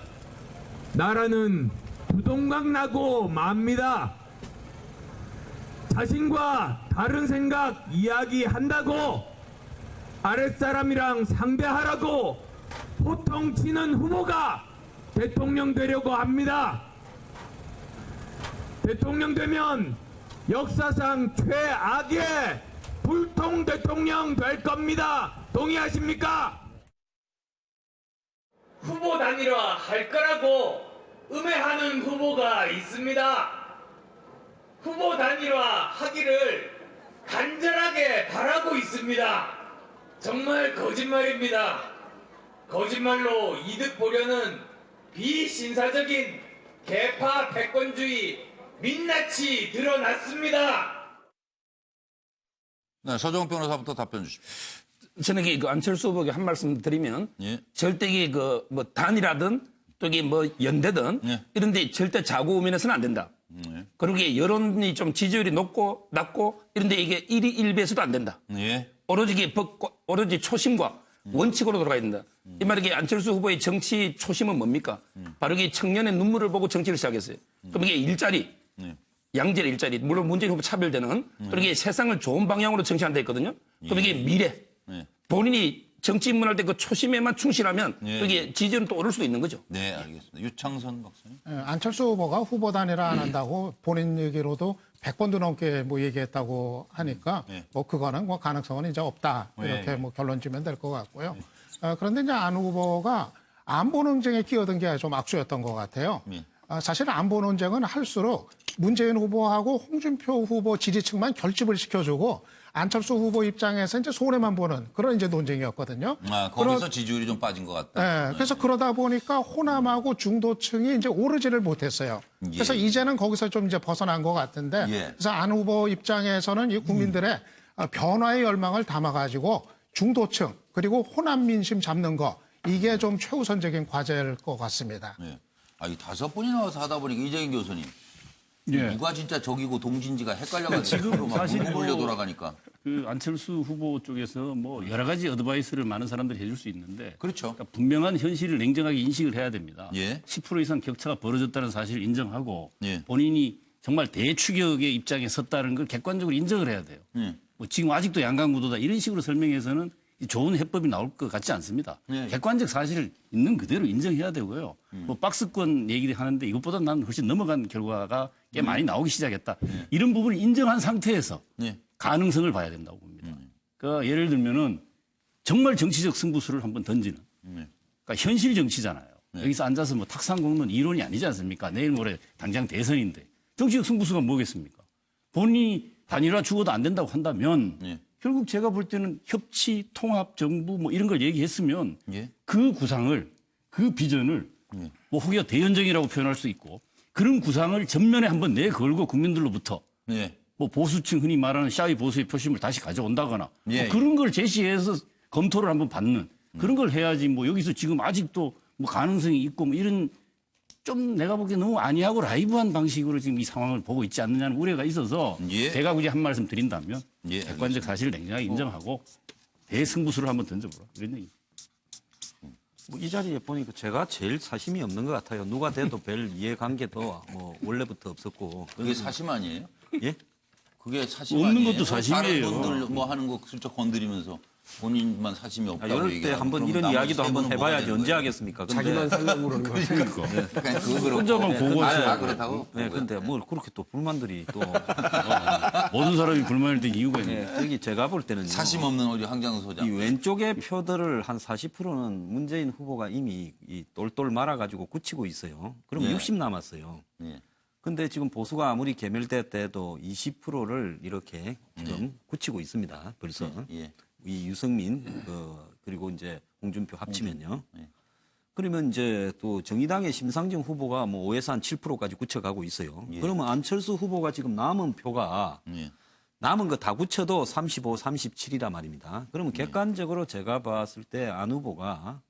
나라는 부동강 나고 맙니다. 자신과 다른 생각 이야기한다고 아랫사람이랑 상대하라고 호통 치는 후보가 대통령 되려고 합니다. 대통령 되면 역사상 최악의 불통 대통령 될 겁니다. 동의하십니까? 후보 단일화 할 거라고 음해하는 후보가 있습니다. 후보 단일화 하기를 간절하게 바라고 있습니다. 정말 거짓말입니다. 거짓말로 이득 보려는 비신사적인 개파 패권주의 민낯이 드러났습니다. 네, 서정욱 변호사부터 답변 주십시오. 저는 그 안철수 후보에게 한 말씀 드리면 절대 이게 뭐 단이라든 또 이게 뭐 연대든 이런데 절대 자고 우면해서는 안 된다. 그리고 이게 여론이 좀 지지율이 낮고 이런데 이게 1위 1배에서도 안 된다. 오로지 이게 오로지 초심과 원칙으로 돌아가야 된다. 이 말이 이게 안철수 후보의 정치 초심은 뭡니까? 바로 이 청년의 눈물을 보고 정치를 시작했어요. 그럼 이게 일자리, 양질의 일자리, 물론 문재인 후보 차별되는 그리고 이게 세상을 좋은 방향으로 정치한다 했거든요. 그럼 이게 미래, 본인이 정치 입문할 때 그 초심에만 충실하면 이게 지지율은 또 오를 수도 있는 거죠. 네, 알겠습니다. 유창선 박사님. 안철수 후보가 후보 단일화 안 한다고 본인 얘기로도 100번도 넘게 뭐 얘기했다고 하니까 뭐 그거는 뭐 가능성은 이제 없다. 이렇게 뭐 결론 지면 될 것 같고요. 그런데 이제 안 후보가 안보 논쟁에 끼어든 게 좀 악수였던 것 같아요. 사실 안보 논쟁은 할수록 문재인 후보하고 홍준표 후보 지지층만 결집을 시켜주고 안철수 후보 입장에서 이제 손해만 보는 그런 이제 논쟁이었거든요. 거기서 지지율이 좀 빠진 것 같다. 네, 그래서 그러다 보니까 호남하고 중도층이 이제 오르지를 못했어요. 그래서 이제는 거기서 좀 이제 벗어난 것 같은데, 그래서 안 후보 입장에서는 이 국민들의 변화의 열망을 담아가지고 중도층 그리고 호남 민심 잡는 거 이게 좀 최우선적인 과제일 것 같습니다. 이 5분이 나와서 하다 보니까 이재경 교수님. 누가 진짜 적이고 동진지가 헷갈려가지고 지금 사실 몰려 돌아가니까. 그 안철수 후보 쪽에서 뭐 여러 가지 어드바이스를 많은 사람들이 해줄 수 있는데 그렇죠. 그러니까 분명한 현실을 냉정하게 인식을 해야 됩니다. 10% 이상 격차가 벌어졌다는 사실을 인정하고 본인이 정말 대추격의 입장에 섰다는 걸 객관적으로 인정을 해야 돼요. 뭐 지금 아직도 양강구도다 이런 식으로 설명해서는 좋은 해법이 나올 것 같지 않습니다. 객관적 사실을 있는 그대로 인정해야 되고요. 뭐 박스권 얘기를 하는데 이것보다 난 훨씬 넘어간 결과가 꽤 많이 나오기 시작했다. 이런 부분을 인정한 상태에서 가능성을 봐야 된다고 봅니다. 그러니까 예를 들면은 정말 정치적 승부수를 한번 던지는. 그러니까 현실 정치잖아요. 여기서 앉아서 뭐 탁상공론 이론이 아니지 않습니까? 내일 모레 당장 대선인데 정치적 승부수가 뭐겠습니까? 본인이 단일화 죽어도 안 된다고 한다면 결국 제가 볼 때는 협치, 통합, 정부 뭐 이런 걸 얘기했으면 그 구상을, 그 비전을 뭐 혹여 대연정이라고 표현할 수 있고 그런 구상을 전면에 한번 내걸고 국민들로부터 뭐 보수층 흔히 말하는 샤이 보수의 표심을 다시 가져온다거나 뭐 그런 걸 제시해서 검토를 한번 받는 그런 걸 해야지 뭐 여기서 지금 아직도 뭐 가능성이 있고 뭐 이런 좀 내가 보기에 너무 아니하고 라이브한 방식으로 지금 이 상황을 보고 있지 않느냐는 우려가 있어서 제가 굳이 한 말씀 드린다면 객관적 사실을 냉정하게 인정하고 대승부수를 한번 던져보라 이런 얘기. 뭐 이 자리에 보니까 제가 제일 사심이 없는 것 같아요. 누가 돼도 별 이해관계도 뭐 원래부터 없었고. 그게 사심 아니에요? 예? 그게 사심 없는 아니에요? 것도 사심이에요. 다른 분들 뭐 하는 거 슬쩍 건드리면서 본인만 사심이 없다고 이럴 때 얘기하고 한번 이런 이야기도 한번 해봐야지 언제 하겠습니까? 근데 자기만 살려고 그러는 거죠. 그러니까 그거 혼자만 고고하세요. 그렇다고? 네, 근데 뭐 그렇게 또 불만들이 또 모든 사람이 불만일 때 이유가 있네요. 저기 제가 볼 때는 사심 없는 우리 황장수 소장. 이 왼쪽의 표들을 한 40%는 문재인 후보가 이미 이 똘똘 말아가지고 굳히고 있어요. 그럼 60 남았어요. 근데 지금 보수가 아무리 개멸될 때도 20%를 이렇게 지금 굳히고 있습니다. 벌써. 이 유승민 그리고 이제 홍준표 합치면요. 그러면 이제 또 정의당의 심상정 후보가 뭐 5에서 한 7%까지 굳혀가고 있어요. 그러면 안철수 후보가 지금 남은 표가 남은 거 다 굳혀도 35, 37이란 말입니다. 그러면 객관적으로 제가 봤을 때 안 후보가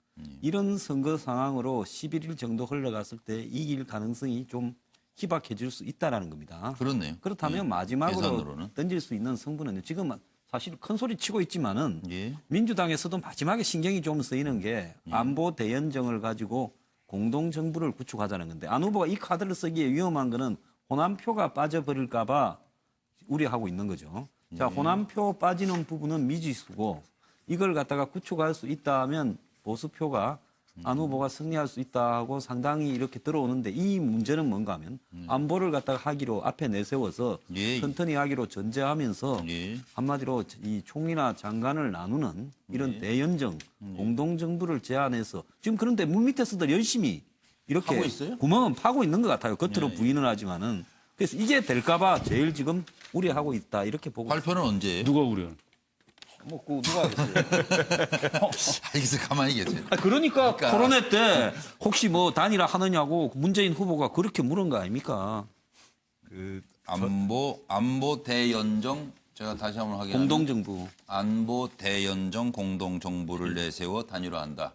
이런 선거 상황으로 11일 정도 흘러갔을 때 이길 가능성이 좀 희박해질 수 있다라는 겁니다. 그렇네요. 그렇다면 마지막으로 계산으로는. 던질 수 있는 승부는 지금 사실 큰 소리 치고 있지만은 민주당에서도 마지막에 신경이 좀 쓰이는 게 안보 대연정을 가지고 공동 정부를 구축하자는 건데 안 후보가 이 카드를 쓰기에 위험한 거는 호남표가 빠져버릴까 봐 우려하고 있는 거죠. 자, 호남표 빠지는 부분은 미지수고 이걸 갖다가 구축할 수 있다면 보수표가 안 후보가 승리할 수 있다 하고 상당히 이렇게 들어오는데 이 문제는 뭔가 하면 안보를 갖다가 하기로 앞에 내세워서 튼튼히 하기로 전제하면서 한마디로 이 총리나 장관을 나누는 이런 대연정, 공동정부를 제안해서 지금 그런데 물밑에서도 열심히 이렇게 하고 있어요? 구멍은 파고 있는 것 같아요. 겉으로 부인은 하지만은. 그래서 이게 될까봐 제일 지금 우려하고 있다 이렇게 보고 발표는 언제예요? 누가 우려요? 뭐 누가 하겠어요? 알겠어요. 가만히 계세요. 그러니까 코로나 때 혹시 뭐 단일화 하느냐고 문재인 후보가 그렇게 물은 거 아닙니까? 그 안보 대연정 제가 다시 한번 확인하면 공동정부 안보 대연정 공동정부를 내세워 단일화한다.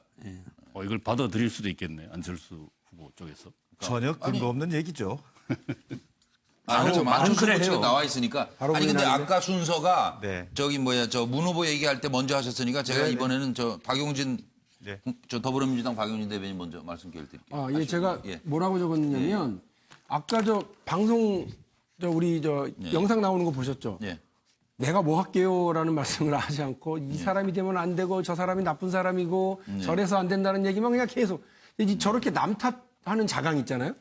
이걸 받아들일 수도 있겠네. 안철수 후보 쪽에서. 전혀 근거 없는 얘기죠. 그렇죠. 바로 그래 지금 나와 있으니까. 바로 아니 근데 부인하는데? 아까 순서가 네. 저기 저 문 후보 얘기할 때 먼저 하셨으니까 제가 네, 이번에는 저 박용진 저 더불어민주당 박용진 대변인 먼저 말씀 기회를 드릴게요. 예, 제가 뭐라고 적었냐면 아까 저 방송 우리 영상 나오는 거 보셨죠? 내가 뭐 할게요라는 말씀을 하지 않고 이 사람이 되면 안 되고 저 사람이 나쁜 사람이고 저래서 안 된다는 얘기만 그냥 계속 저렇게 남 탓하는 자강 있잖아요.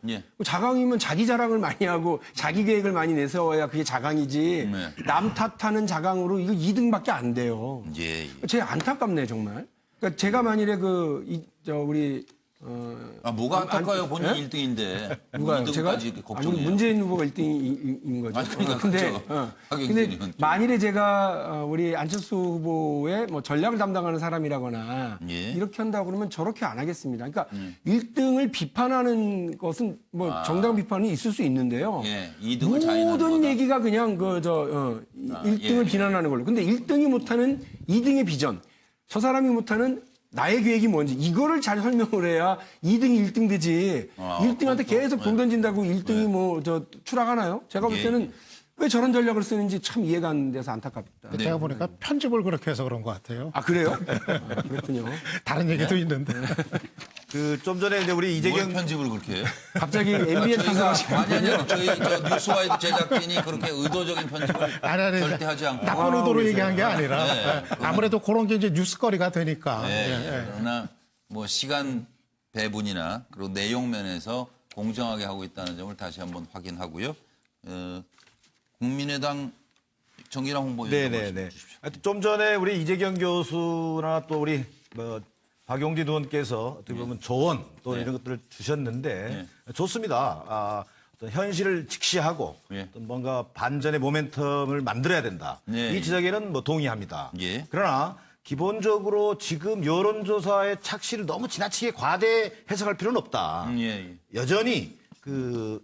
자강이면 자기 자랑을 많이 하고 자기 계획을 많이 내세워야 그게 자강이지. 남 탓하는 자강으로 이거 2등밖에 안 돼요. 제 안타깝네 정말. 그러니까 제가 만일에 우리 뭐가 안타까워요? 본인 1등인데. 누가요? 제가? 문재인 후보가 1등인 거죠. 그러니까 근데 만일에 제가 우리 안철수 후보의 뭐 전략을 담당하는 사람이라거나 이렇게 한다고 그러면 저렇게 안 하겠습니다. 그러니까 1등을 비판하는 것은 뭐 정당 비판이 있을 수 있는데요. 모든 얘기가 그냥 1등을 비난하는 걸로. 근데 1등이 못하는 2등의 비전, 저 사람이 못하는 나의 계획이 뭔지 이거를 잘 설명을 해야 2등이 1등 되지. 1등한테 계속 돈 던진다고 1등이 추락하나요? 제가 볼 때는 왜 저런 전략을 쓰는지 참 이해가 안 돼서 안타깝다. 제가 보니까 편집을 그렇게 해서 그런 것 같아요. 아 그래요? 그렇군요. 다른 얘기도 있는데. 좀 전에 이제 우리 이재경 편집을 그렇게 해요? 갑자기 MBN 탓을 아니요. 저희 뉴스와이드 제작진이 그렇게 의도적인 편집을 절대 하지 않고 나쁜 의도로 얘기한 게 아니라 아무래도 그런 게 이제 뉴스거리가 되니까. 그러나 뭐 시간 배분이나 그리고 내용 면에서 공정하게 하고 있다는 점을 다시 한번 확인하고요. 국민의당 정기남 홍보위원 네네네. 좀 전에 우리 이재경 교수나 또 우리 박용진 의원께서 어떻게 보면 조언 또 이런 것들을 주셨는데 좋습니다. 어떤 현실을 직시하고 어떤 뭔가 반전의 모멘텀을 만들어야 된다. 이 지적에는 뭐 동의합니다. 그러나 기본적으로 지금 여론조사의 착시를 너무 지나치게 과대 해석할 필요는 없다. 여전히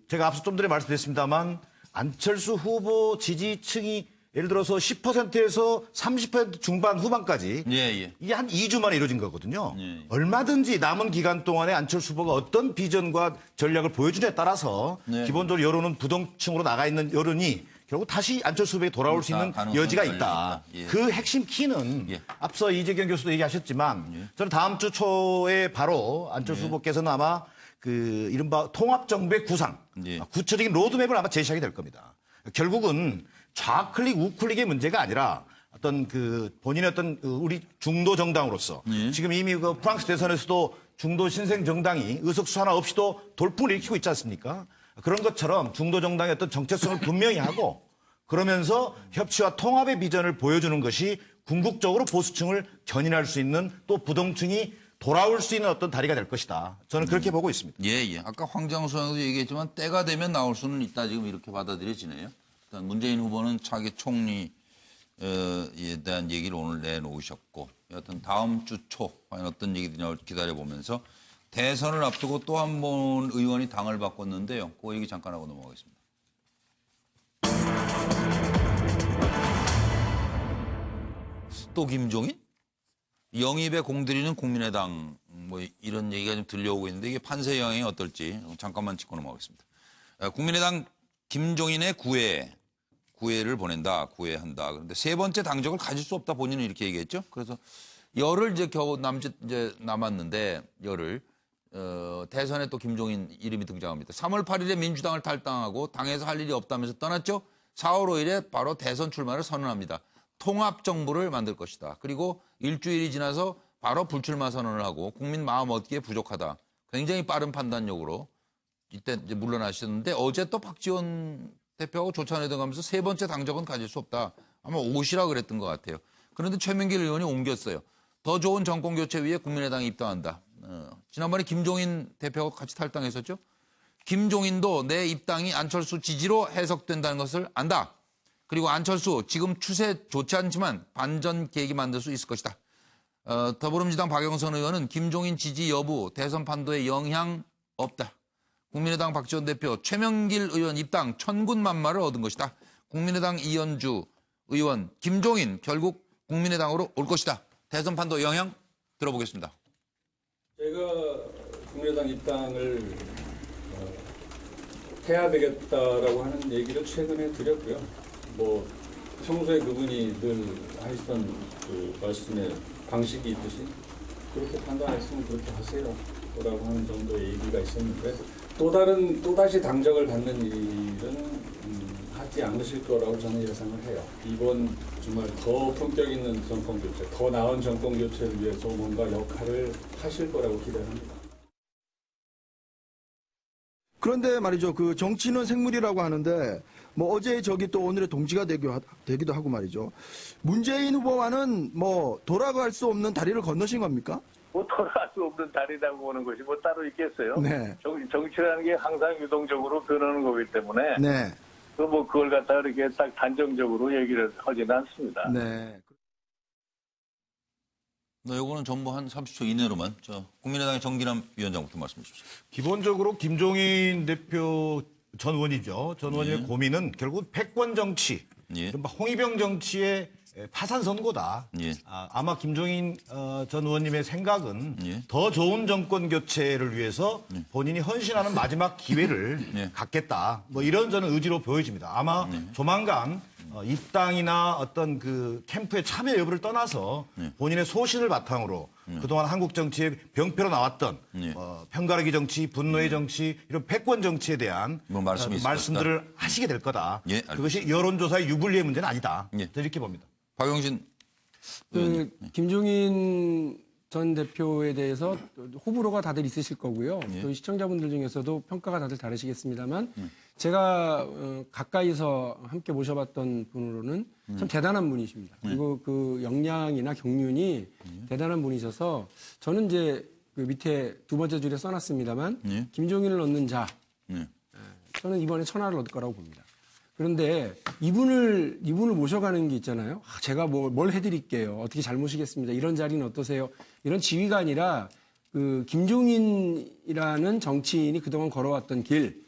제가 앞서 좀 전에 말씀드렸습니다만 안철수 후보 지지층이 예를 들어서 10%에서 30% 중반 후반까지 이게 한 2주 만에 이루어진 거거든요. 얼마든지 남은 기간 동안에 안철수 후보가 어떤 비전과 전략을 보여주냐에 따라서 기본적으로 여론은 부동층으로 나가 있는 여론이 결국 다시 안철수 후보에게 돌아올 수 있는 여지가 있다. 그 핵심 키는 앞서 이재경 교수도 얘기하셨지만 저는 다음 주 초에 바로 안철수 후보께서는 아마 이른바 통합정부의 구상, 구체적인 로드맵을 아마 제시하게 될 겁니다. 결국은 좌클릭, 우클릭의 문제가 아니라 어떤 본인의 어떤 우리 중도 정당으로서 지금 이미 프랑스 대선에서도 중도 신생 정당이 의석수 하나 없이도 돌풍을 일으키고 있지 않습니까? 그런 것처럼 중도 정당의 어떤 정체성을 분명히 하고 그러면서 협치와 통합의 비전을 보여주는 것이 궁극적으로 보수층을 견인할 수 있는 또 부동층이 돌아올 수 있는 어떤 다리가 될 것이다. 저는 그렇게 보고 있습니다. 아까 황장수 의원도 얘기했지만 때가 되면 나올 수는 있다. 지금 이렇게 받아들여지네요. 일단 문재인 후보는 차기 총리에 대한 얘기를 오늘 내놓으셨고 여하튼 다음 주 초 과연 어떤 얘기들이 기다려보면서 대선을 앞두고 또 한 번 의원이 당을 바꿨는데요. 그 얘기 잠깐 하고 넘어가겠습니다. 또 김종인? 영입에 공들이는 국민의당 뭐 이런 얘기가 좀 들려오고 있는데 이게 판세 영향이 어떨지 잠깐만 짚고 넘어가겠습니다. 국민의당 김종인의 구애를 보낸다, 구애한다. 그런데 세 번째 당적을 가질 수 없다 본인은 이렇게 얘기했죠. 그래서 열흘 이제 겨우 남았는데 열흘 대선에 또 김종인 이름이 등장합니다. 3월 8일에 민주당을 탈당하고 당에서 할 일이 없다면서 떠났죠. 4월 5일에 바로 대선 출마를 선언합니다. 통합정부를 만들 것이다. 그리고 일주일이 지나서 바로 불출마 선언을 하고 국민 마음 얻기에 부족하다. 굉장히 빠른 판단력으로 이때 이제 물러나셨는데 어제 또 박지원 대표하고 조찬회담 가면서 세 번째 당적은 가질 수 없다. 아마 오시라 그랬던 것 같아요. 그런데 최명길 의원이 옮겼어요. 더 좋은 정권 교체 위해 국민의당에 입당한다. 지난번에 김종인 대표하고 같이 탈당했었죠. 김종인도 내 입당이 안철수 지지로 해석된다는 것을 안다. 그리고 안철수 지금 추세 좋지 않지만 반전 계기 만들 수 있을 것이다. 더불어민주당 박영선 의원은 김종인 지지 여부 대선 판도에 영향 없다. 국민의당 박지원 대표 최명길 의원 입당 천군만마를 얻은 것이다. 국민의당 이현주 의원 김종인 결국 국민의당으로 올 것이다. 대선 판도 영향 들어보겠습니다. 제가 국민의당 입당을 해야 되겠다라고 하는 얘기를 최근에 드렸고요. 뭐 평소에 그분이 늘 하시던 그 말씀의 방식이 있듯이 그렇게 판단했으면 그렇게 하세요. 라고 하는 정도의 얘기가 있었는데 또다시 당적을 갖는 일은 하지 않으실 거라고 저는 예상을 해요. 이번 정말 더 품격 있는 정권 교체, 더 나은 정권 교체를 위해서 뭔가 역할을 하실 거라고 기대합니다. 그런데 말이죠. 그 정치는 생물이라고 하는데 뭐 어제 저기 또 오늘의 동지가 되기도 하고 말이죠. 문재인 후보와는 뭐 돌아갈 수 없는 다리를 건너신 겁니까? 뭐 돌아갈 수 없는 다리라고 보는 것이 뭐 따로 있겠어요? 네. 정치라는 게 항상 유동적으로 변하는 거기 때문에 네. 뭐 그걸 갖다 이렇게 딱 단정적으로 얘기를 하지는 않습니다. 네. 요거는 전부 한 30초 이내로만 국민의당의 정기남 위원장부터 말씀해 주십시오. 기본적으로 김종인 대표 전 의원이죠. 전 의원의 고민은 결국 패권 정치, 이른바 홍위병 정치의 파산 선고다. 아마 김종인 전 의원님의 생각은 더 좋은 정권 교체를 위해서 본인이 헌신하는 마지막 기회를 갖겠다. 뭐 이런 저는 의지로 보여집니다. 아마 조만간 입당이나 어떤 그 캠프의 참여 여부를 떠나서 본인의 소신을 바탕으로 그동안 한국 정치의 병폐로 나왔던 편가르기 정치, 분노의 정치, 이런 패권 정치에 대한 말씀들을 하시게 될 거다. 그것이 여론조사의 유불리의 문제는 아니다. 이렇게 봅니다. 박영진 김종인 전 대표에 대해서 호불호가 다들 있으실 거고요. 또 시청자분들 중에서도 평가가 다들 다르시겠습니다만 제가 가까이서 함께 모셔봤던 분으로는 참 대단한 분이십니다. 그리고 그 역량이나 경륜이 대단한 분이셔서 저는 이제 그 밑에 두 번째 줄에 써놨습니다만 김종인을 얻는 자 저는 이번에 천하를 얻을 거라고 봅니다. 그런데 이분을 모셔가는 게 있잖아요. 제가 뭘 해드릴게요. 어떻게 잘 모시겠습니다. 이런 자리는 어떠세요? 이런 지위가 아니라 그 김종인이라는 정치인이 그동안 걸어왔던 길,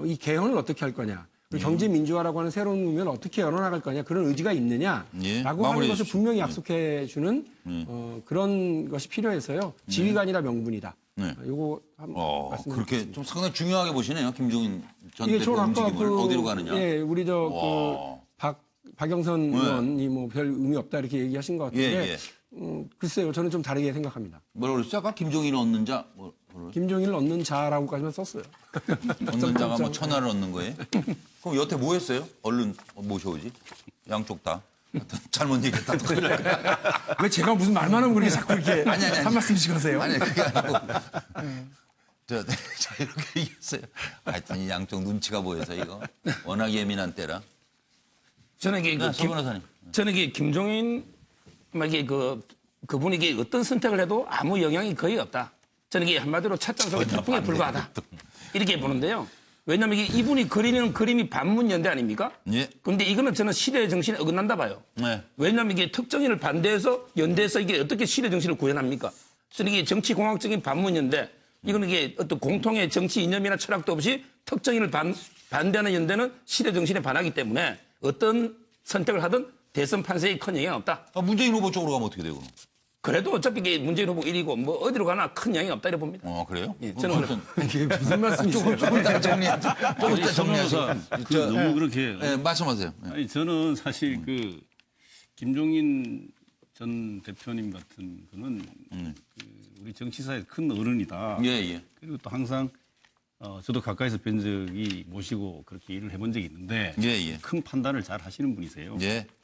이 개헌을 어떻게 할 거냐, 그리고 경제 민주화라고 하는 새로운 의미를 어떻게 열어나갈 거냐, 그런 의지가 있느냐라고 하는 것을 분명히 약속해주는 그런 것이 필요해서요. 지위가 아니라 명분이다. 요거 말씀. 그렇게 좀 상당히 중요하게 보시네요. 김종인 전 대표 움직임을 어디로 가느냐. 예, 우리 박영선 의원이 뭐 별 의미 없다 이렇게 얘기하신 것 같은데 글쎄요, 저는 좀 다르게 생각합니다. 뭐라고 그랬죠? 아까 김종인을 얻는 자? 김종인을 얻는 자라고까지만 썼어요. 얻는 자가 뭐 천하를 얻는 거예요? 그럼 여태 뭐 했어요? 얼른 모셔오지. 양쪽 다. 잘못 얘기했다. 왜 제가 무슨 말만 하면 그렇게 자꾸 이렇게 한 말씀씩 하세요? 아니, 그게 아니고. 저 이렇게 얘기했어요. 하여튼 이 양쪽 눈치가 보여서 이거. 워낙 예민한 때라. 저는 이게 저는 이게 김종인 이게 그분이 이게 어떤 선택을 해도 아무 영향이 거의 없다. 저는 이게 한마디로 찻잔 속의 태풍에 불과하다. 이렇게 보는데요. 왜냐하면 이분이 그리는 그림이 반문연대 아닙니까? 그런데 이거는 저는 시대의 정신에 어긋난다 봐요. 왜냐하면 이게 특정인을 반대해서 연대해서 이게 어떻게 시대 정신을 구현합니까? 저는 이게 정치공학적인 반문연대, 이거는 이게 어떤 공통의 정치 이념이나 철학도 없이 특정인을 반대하는 연대는 시대 정신에 반하기 때문에 어떤 선택을 하든 대선 판세에 큰 영향이 없다. 문재인 후보 쪽으로 가면 어떻게 되고? 그래도 어차피 이게 문재인 후보 1위고 뭐 어디로 가나 큰 영향이 없다 이렇게 봅니다. 그래요? 예, 저는 이게 무슨 말씀이세요? 조금 더 정리하세요. 너무 그렇게. 네, 말씀하세요. 아니, 저는 사실 그 김종인 전 대표님 같은 분은 우리 정치사의 큰 어른이다. 그리고 또 항상 저도 가까이서 뵌 적이 모시고 그렇게 일을 해본 적이 있는데 큰 판단을 잘 하시는 분이세요.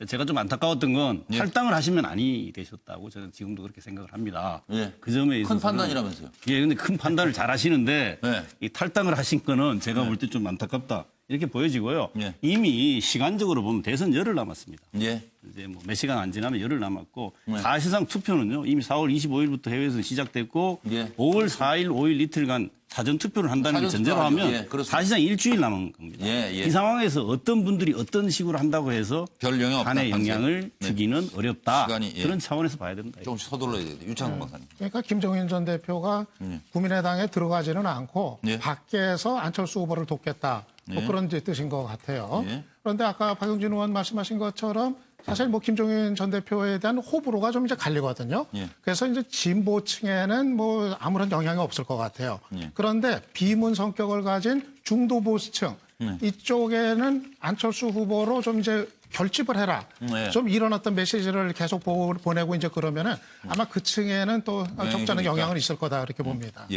제가 좀 안타까웠던 건 탈당을 하시면 아니 되셨다고 저는 지금도 그렇게 생각을 합니다. 그 점에 있어서 큰 판단이라면서요? 예, 근데 큰 판단을 잘 하시는데 이 탈당을 하신 거는 제가 볼 때 좀 안타깝다. 이렇게 보여지고요. 이미 시간적으로 보면 대선 열흘 남았습니다. 이제 뭐 몇 시간 안 지나면 열흘 남았고 사실상 투표는요. 이미 4월 25일부터 해외에서 시작됐고 5월 4일, 5일 이틀간 사전 투표를 한다는 게 전제로 하면 사실상 일주일 남은 겁니다. 이 상황에서 어떤 분들이 어떤 식으로 한다고 해서 별 영향 없다. 한해 영향을 주기는 어렵다. 시간이, 그런 차원에서 봐야 된다. 조금씩 서둘러야 돼요. 유창훈 박사님. 그러니까 김종인 전 대표가 국민의당에 들어가지는 않고 밖에서 안철수 후보를 돕겠다. 뭐 그런 뜻인 것 같아요. 그런데 아까 박용진 의원 말씀하신 것처럼 사실 뭐 김종인 전 대표에 대한 호불호가 좀 이제 갈리거든요. 그래서 이제 진보층에는 뭐 아무런 영향이 없을 것 같아요. 그런데 비문 성격을 가진 중도 보수층 이쪽에는 안철수 후보로 좀 이제 결집을 해라. 좀 이런 어떤 메시지를 계속 보내고 이제 그러면은 아마 그 층에는 또 적잖은 영향은 있을 거다 이렇게 봅니다.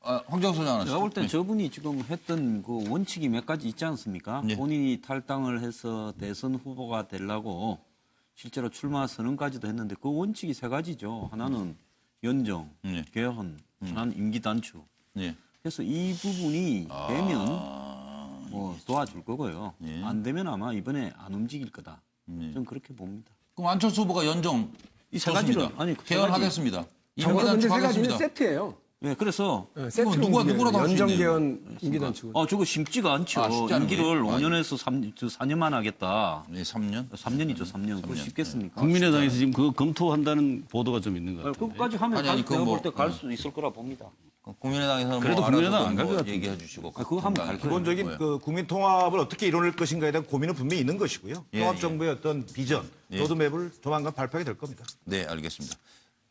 황정수 장관. 제가 볼 때 저분이 지금 했던 그 원칙이 몇 가지 있지 않습니까? 본인이 탈당을 해서 대선 후보가 되려고 실제로 출마 선언까지도 했는데 그 원칙이 세 가지죠. 하나는 연정, 개헌, 하나는 임기 단축. 그래서 이 부분이 되면 뭐 도와줄 거고요. 안 되면 아마 이번에 안 움직일 거다. 저는 그렇게 봅니다. 그럼 안철수 후보가 연정 이 세 가지를 개헌하겠습니다. 저거 근데 세 가지는 세트예요. 네, 그래서 누구나 다 연정 개헌 임기 단축. 저거 쉽지가 않죠. 임기를 5년에서 4년만 하겠다. 3년? 3년이죠, 3년. 그거 쉽겠습니까? 국민의당에서 지금 그거 검토한다는 보도가 좀 있는 것 같아요. 그것까지 하면 내가 볼 때 갈 수 있을 거라 봅니다. 국민의당에서는 그래도 뭐 국민의당 알아서 안 갈 것 뭐 같은데. 얘기해 주시고 그거 하면 갈 기본적인 그 국민 통합을 어떻게 이뤄낼 것인가에 대한 고민은 분명히 있는 것이고요. 통합 정부의 어떤 비전, 로드맵을 조만간 발표하게 될 겁니다. 네, 알겠습니다.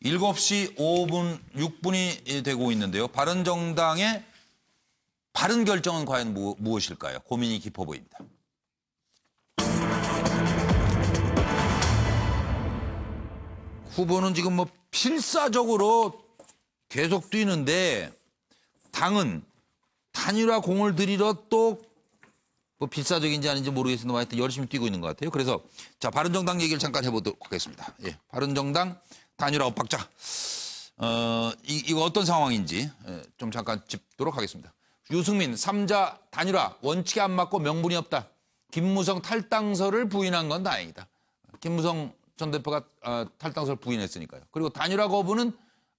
7시 5분, 6분이 되고 있는데요. 바른정당의 바른 결정은 과연 무엇일까요? 고민이 깊어 보입니다. 후보는 지금 뭐 필사적으로 계속 뛰는데 당은 단일화 공을 들이러 또 뭐 필사적인지 아닌지 모르겠습니다. 하여튼 열심히 뛰고 있는 것 같아요. 그래서 자 바른정당 얘기를 잠깐 해보도록 하겠습니다. 바른정당 단일화 엇박자. 이거 어떤 상황인지 좀 잠깐 짚도록 하겠습니다. 유승민 3자 단일화 원칙에 안 맞고 명분이 없다. 김무성 탈당설을 부인한 건 다행이다. 김무성 전 대표가 탈당설 부인했으니까요. 그리고 단일화 거부는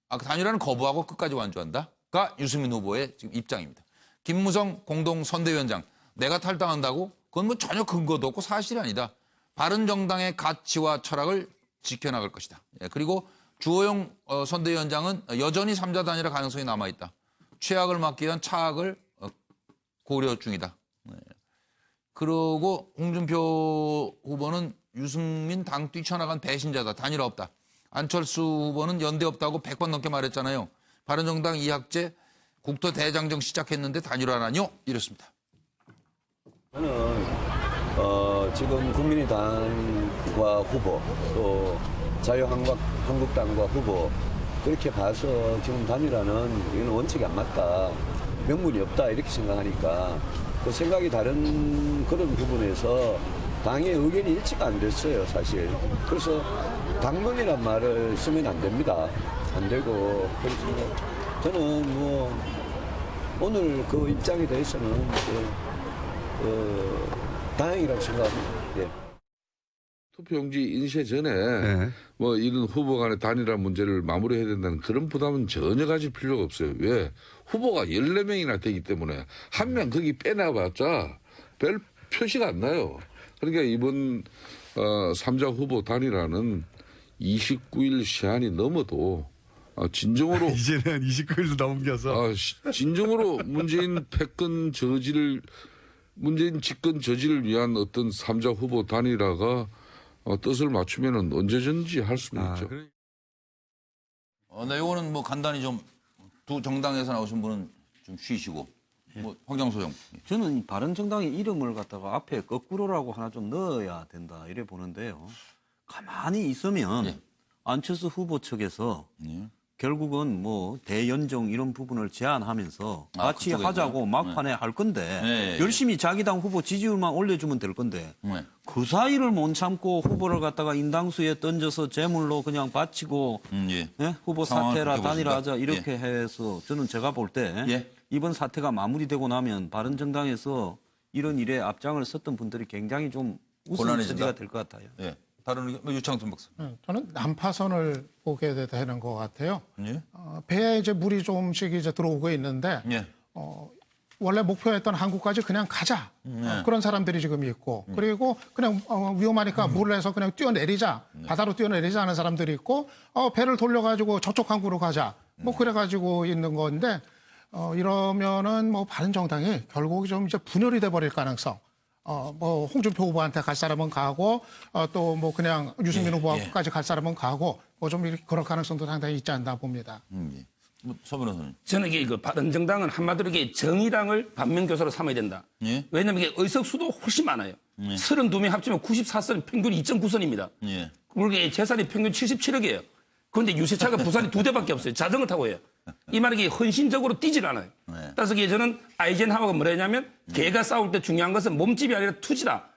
단일화는 거부하고 끝까지 완주한다가 유승민 후보의 지금 입장입니다. 김무성 공동 선대위원장 내가 탈당한다고? 그건 뭐 전혀 근거도 없고 사실이 아니다. 바른정당의 가치와 철학을 지켜나갈 것이다. 그리고 주호영 선대위원장은 여전히 3자 단일화 가능성이 남아있다. 최악을 막기 위한 차악을 고려 중이다. 그리고 홍준표 후보는 유승민 당 뛰쳐나간 배신자다. 단일화 없다. 안철수 후보는 연대 없다고 100번 넘게 말했잖아요. 바른정당 이학재 국토대장정 시작했는데 단일화라뇨? 이렇습니다. 저는 지금 국민의당과 후보 또 자유한국당과 후보 그렇게 봐서 지금 단일화는 이건 원칙이 안 맞다. 명분이 없다 이렇게 생각하니까 그 생각이 다른 그런 부분에서 당의 의견이 일치가 안 됐어요 사실. 그래서 당론이란 말을 쓰면 안 됩니다. 안 되고 그래서 저는 뭐 오늘 그 입장에 대해서는 다행이라고 생각합니다. 투표용지 인쇄 전에 뭐 이런 후보 간의 단일화 문제를 마무리해야 된다는 그런 부담은 전혀 가질 필요가 없어요. 왜? 후보가 14명이나 되기 때문에 한 명 거기 빼놔봤자 별 표시가 안 나요. 그러니까 이번 3자 후보 단일화는 29일 시한이 넘어도 진정으로 이제는 29일도 넘겨서 진정으로 문재인 집권 저지를 위한 어떤 3자 후보 단일화가 뜻을 맞추면은 언제든지 할 수는 있죠. 네, 이거는 뭐 간단히 좀 두 정당에서 나오신 분은 좀 쉬시고, 뭐 황정소영. 저는 바른정당의 이름을 갖다가 앞에 거꾸로라고 하나 좀 넣어야 된다 이래 보는데요. 가만히 있으면 안철수 후보 측에서 결국은 뭐 대연정 이런 부분을 제한하면서 같이 하자고 막판에 할 건데 열심히 자기 당 후보 지지율만 올려주면 될 건데 그 사이를 못 참고 후보를 갖다가 인당수에 던져서 재물로 그냥 바치고 후보 사퇴라 단일화하자 이렇게 해서 저는 제가 볼 때 이번 사태가 마무리되고 나면 바른정당에서 이런 일에 앞장을 섰던 분들이 굉장히 좀 우스운 처지가 될 것 같아요. 다른 의견, 유창순 박사. 저는 난파선을 보게 되는 것 같아요. 배에 이제 물이 조금씩 이제 들어오고 있는데 원래 목표했던 한국까지 그냥 가자. 그런 사람들이 지금 있고 그리고 그냥 위험하니까 물을 해서 그냥 뛰어내리자. 바다로 뛰어내리자 하는 사람들이 있고 배를 돌려가지고 저쪽 항구로 가자. 뭐 그래가지고 있는 건데 이러면은 뭐 바른정당이 결국 좀 이제 분열이 돼버릴 가능성. 뭐 홍준표 후보한테 갈 사람은 가고 또 뭐 그냥 유승민 후보까지 갈 사람은 가고 뭐 좀 그럴 가능성도 상당히 있지 않나 봅니다. 서 변호사님. 저는 이게 바른정당은 한마디로 이게 정의당을 반면교사로 삼아야 된다. 왜냐하면 이게 의석수도 훨씬 많아요. 32명 합치면 94선 평균 2.9선입니다. 그리고 재산이 평균 77억이에요. 그런데 유세차가 부산이 2대밖에 없어요. 자전거 타고 해요. 이 말이 헌신적으로 뛰질 않아요. 따라서 저는 아이젠하워가 뭐라 했냐면 개가 싸울 때 중요한 것은 몸집이 아니라 투지다.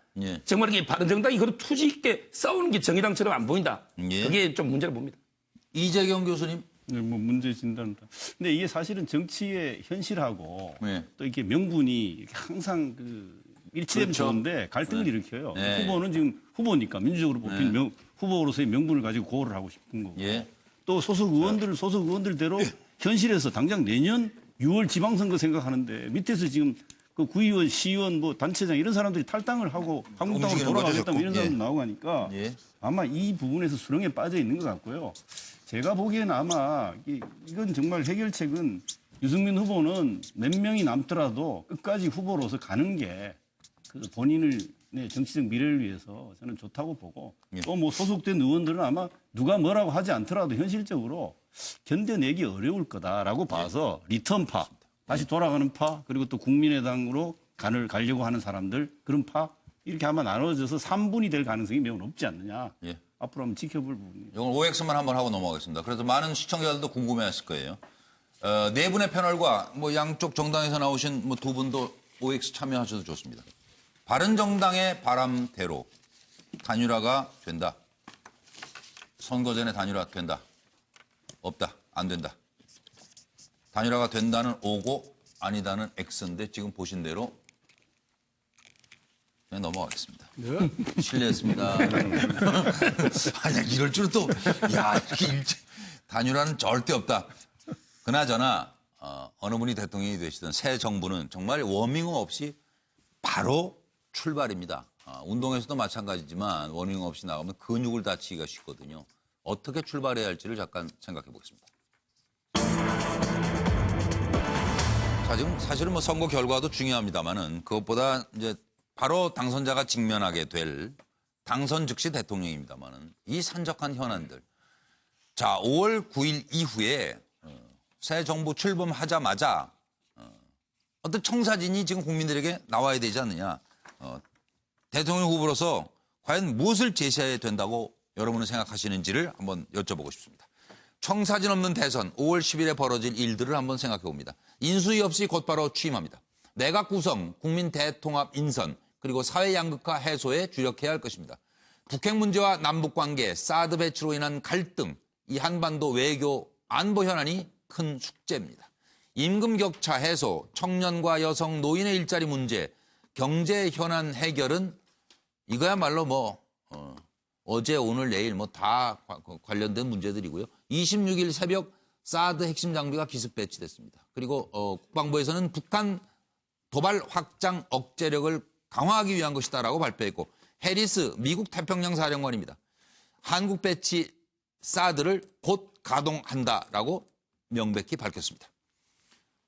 정말 이게 바른정당이 그런 투지 있게 싸우는 게 정의당처럼 안 보인다. 그게 좀 문제를 봅니다. 이재경 교수님. 네, 뭐 문제 진단다. 근데 이게 사실은 정치의 현실하고 또 이렇게 명분이 항상 일치되면 좋은데 갈등을 일으켜요. 후보는 지금 후보니까 민주적으로 뽑힌 후보로서의 명분을 가지고 고호를 하고 싶은 거고. 또 소속 의원들대로 현실에서 당장 내년 6월 지방선거 생각하는데 밑에서 지금 그 구의원, 시의원, 뭐 단체장 이런 사람들이 탈당을 하고 한국당으로 돌아가겠다 이런 사람도 나오고 하니까 아마 이 부분에서 수렁에 빠져 있는 것 같고요. 제가 보기에는 아마 이건 정말 해결책은 유승민 후보는 몇 명이 남더라도 끝까지 후보로서 가는 게 그 본인을 정치적 미래를 위해서 저는 좋다고 보고 또 뭐 소속된 의원들은 아마 누가 뭐라고 하지 않더라도 현실적으로 견뎌내기 어려울 거다라고 봐서 리턴파, 다시 돌아가는 파, 그리고 또 국민의당으로 가려고 하는 사람들 그런 파 이렇게 아마 나눠져서 3분이 될 가능성이 매우 높지 않느냐. 앞으로 한번 지켜볼 부분입니다. 이건 OX만 한번 하고 넘어가겠습니다. 그래서 많은 시청자들도 궁금해하실 거예요. 네 분의 패널과 뭐 양쪽 정당에서 나오신 뭐 두 분도 OX 참여하셔도 좋습니다. 바른정당의 바람대로 단일화가 된다. 선거 전에 단일화 된다. 없다. 안 된다. 단일화가 된다는 O고 아니다는 X인데 지금 보신 대로 그냥 넘어가겠습니다. 실례했습니다. 아니 이럴 줄은 또 야 이렇게 일찍 단일화는 절대 없다. 그나저나 어느 분이 대통령이 되시든 새 정부는 정말 워밍업 없이 바로 출발입니다. 운동에서도 마찬가지지만 워밍업 없이 나가면 근육을 다치기가 쉽거든요. 어떻게 출발해야 할지를 잠깐 생각해 보겠습니다. 자, 지금 사실은 뭐 선거 결과도 중요합니다만은 그것보다 이제 바로 당선자가 직면하게 될 당선 즉시 대통령입니다만은 이 산적한 현안들. 자, 5월 9일 이후에 새 정부 출범하자마자 어떤 청사진이 지금 국민들에게 나와야 되지 않느냐. 대통령 후보로서 과연 무엇을 제시해야 된다고 여러분은 생각하시는지를 한번 여쭤보고 싶습니다. 청사진 없는 대선 5월 10일에 벌어질 일들을 한번 생각해 봅니다. 인수위 없이 곧바로 취임합니다. 내각 구성, 국민 대통합 인선, 그리고 사회 양극화 해소에 주력해야 할 것입니다. 북핵 문제와 남북 관계, 사드 배치로 인한 갈등, 이 한반도 외교 안보 현안이 큰 숙제입니다. 임금 격차 해소, 청년과 여성, 노인의 일자리 문제, 경제 현안 해결은 이거야말로 뭐 어제, 오늘, 내일 뭐 다 관련된 문제들이고요. 26일 새벽 사드 핵심 장비가 기습 배치됐습니다. 그리고 국방부에서는 북한 도발 확장 억제력을 강화하기 위한 것이다라고 발표했고 해리스 미국 태평양 사령관입니다. 한국 배치 사드를 곧 가동한다라고 명백히 밝혔습니다.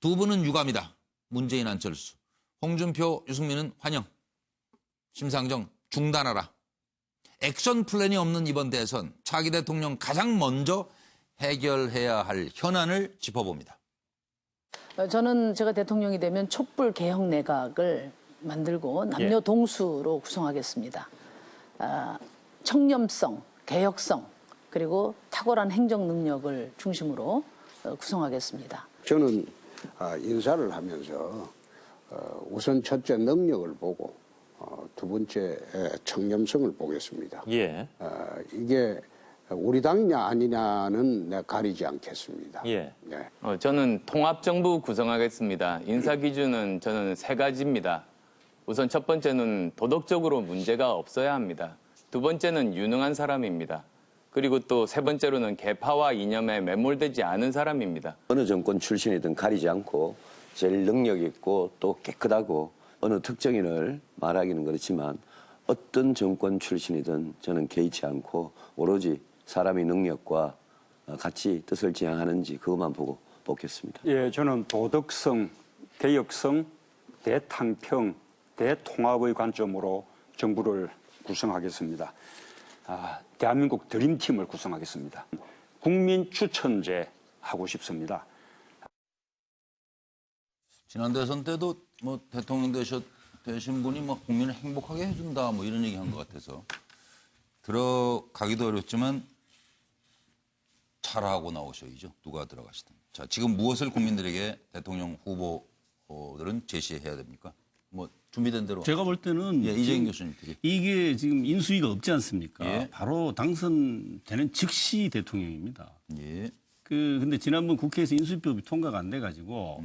두 분은 유감이다. 문재인, 안철수. 홍준표, 유승민은 환영. 심상정 중단하라. 액션 플랜이 없는 이번 대선 차기 대통령 가장 먼저 해결해야 할 현안을 짚어봅니다. 저는 제가 대통령이 되면 촛불 개혁 내각을 만들고 남녀 동수로 구성하겠습니다. 청렴성, 개혁성, 그리고 탁월한 행정 능력을 중심으로 구성하겠습니다. 저는 인사를 하면서 우선 첫째 능력을 보고 두 번째 청렴성을 보겠습니다. 예. 이게 우리 당이냐 아니냐는 내가 가리지 않겠습니다. 예. 네. 저는 통합정부 구성하겠습니다. 인사기준은 저는 3가지입니다. 우선 첫 번째는 도덕적으로 문제가 없어야 합니다. 두 번째는 유능한 사람입니다. 그리고 또 세 번째로는 계파와 이념에 매몰되지 않은 사람입니다. 어느 정권 출신이든 가리지 않고 제일 능력 있고 또 깨끗하고 어느 특정인을 말하기는 그렇지만 어떤 정권 출신이든 저는 개의치 않고 오로지 사람의 능력과 같이 뜻을 지향하는지 그것만 보고 뽑겠습니다. 예, 저는 도덕성, 개혁성, 대탕평, 대통합의 관점으로 정부를 구성하겠습니다. 대한민국 드림팀을 구성하겠습니다. 국민 추천제 하고 싶습니다. 지난 대선 때도 뭐 대통령 되신 분이 뭐 국민을 행복하게 해준다 뭐 이런 얘기 한 것 같아서 들어가기도 어렵지만 잘하고 나오셔야죠. 누가 들어가시든. 자, 지금 무엇을 국민들에게 대통령 후보들은 제시해야 됩니까? 뭐 준비된 대로. 제가 볼 때는 이재인 교수님 드리. 이게 지금 인수위가 없지 않습니까? 예. 바로 당선되는 즉시 대통령입니다. 예. 근데 지난번 국회에서 인수위법이 통과가 안 돼가지고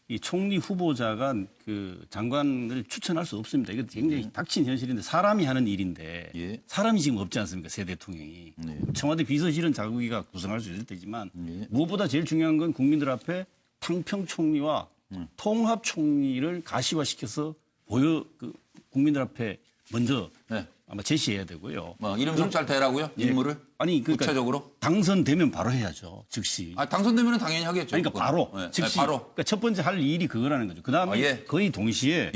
이 총리 후보자가 그 장관을 추천할 수 없습니다. 이거 굉장히 닥친 현실인데 사람이 하는 일인데 사람이 지금 없지 않습니까? 새 대통령이. 청와대 비서실은 자기가 구성할 수 있을 테지만 무엇보다 제일 중요한 건 국민들 앞에 탕평 총리와 통합 총리를 가시화시켜서 국민들 앞에 먼저 아마 제시해야 되고요. 이름 석잘 대라고요? 인물을? 아니, 그러니까 구체적으로? 당선되면 바로 해야죠. 즉시. 당선되면 당연히 하겠죠. 그러니까 바로. 네. 즉시. 바로. 그러니까 첫 번째 할 일이 그거라는 거죠. 그 다음에 거의 동시에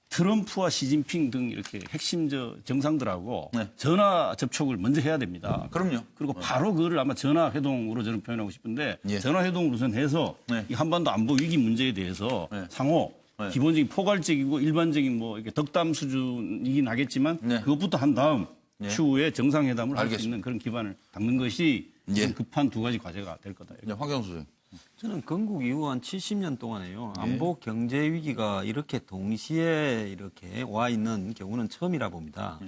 트럼프와 시진핑 등 이렇게 핵심 정상들하고 전화 접촉을 먼저 해야 됩니다. 그럼요. 그리고 바로 그거를 아마 전화 회동으로 저는 표현하고 싶은데 전화 회동을 우선 해서 이 한반도 안보 위기 문제에 대해서 상호 기본적인 포괄적이고 일반적인 뭐 이렇게 덕담 수준이긴 하겠지만 그것부터 한 다음 추후에 정상회담을 할 수 있는 그런 기반을 닦는 것이 급한 두 가지 과제가 될 거다. 황경수 선생님. 저는 건국 이후 한 70년 동안에요. 안보 경제 위기가 이렇게 동시에 이렇게 와 있는 경우는 처음이라 봅니다.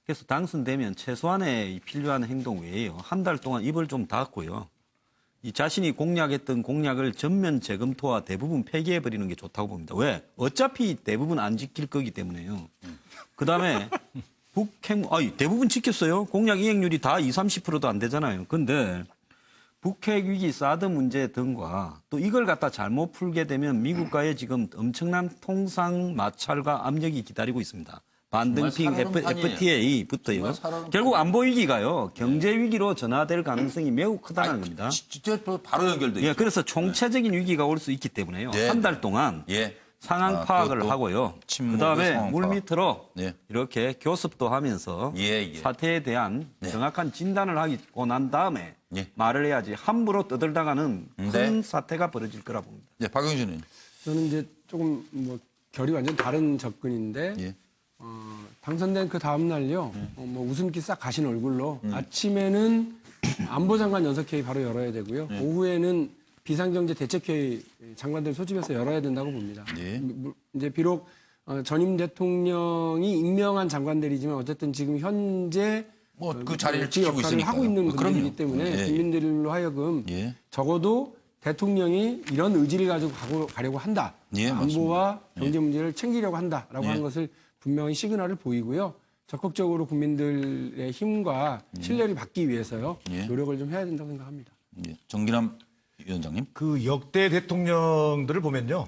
그래서 당선되면 최소한의 필요한 행동 외에요. 한 달 동안 입을 좀 닫고요. 이 자신이 공약했던 공약을 전면 재검토와 대부분 폐기해버리는 게 좋다고 봅니다. 왜? 어차피 대부분 안 지킬 거기 때문에요. 그 다음에 대부분 지켰어요. 공약 이행률이 다 20, 30%도 안 되잖아요. 근데 북핵 위기, 사드 문제 등과 또 이걸 갖다 잘못 풀게 되면 미국과의 지금 엄청난 통상 마찰과 압력이 기다리고 있습니다. 반등핑 FTA부터요. 결국 안보 위기가요. 경제 위기로 전환될 가능성이 매우 크다는 겁니다. 진짜 바로 연결돼 있죠. 그래서 총체적인 위기가 올 수 있기 때문에요. 한 달 동안 상황 파악을 하고요. 그다음에 물밑으로 이렇게 교섭도 하면서 사태에 대한 정확한 진단을 하고 난 다음에 말을 해야지 함부로 떠들다가는 큰 사태가 벌어질 거라 봅니다. 박영진은 저는 이제 조금 뭐 결이 완전 다른 접근인데 당선된 그 다음 날요 뭐 웃음기 싹 가신 얼굴로 아침에는 안보장관 연석회의 바로 열어야 되고요. 오후에는 비상경제 대책회의 장관들 소집해서 열어야 된다고 봅니다. 이제 비록 전임 대통령이 임명한 장관들이지만 어쨌든 지금 현재 그 자리를 지키고 있으니까 하고 있는 분들이기 때문에 국민들로 하여금 적어도 대통령이 이런 의지를 가지고 가려고 한다. 안보와 경제 문제를 챙기려고 한다라고 하는 것을 분명히 시그널을 보이고요. 적극적으로 국민들의 힘과 신뢰를 받기 위해서요. 노력을 좀 해야 된다고 생각합니다. 정기남 위원장님. 그 역대 대통령들을 보면요.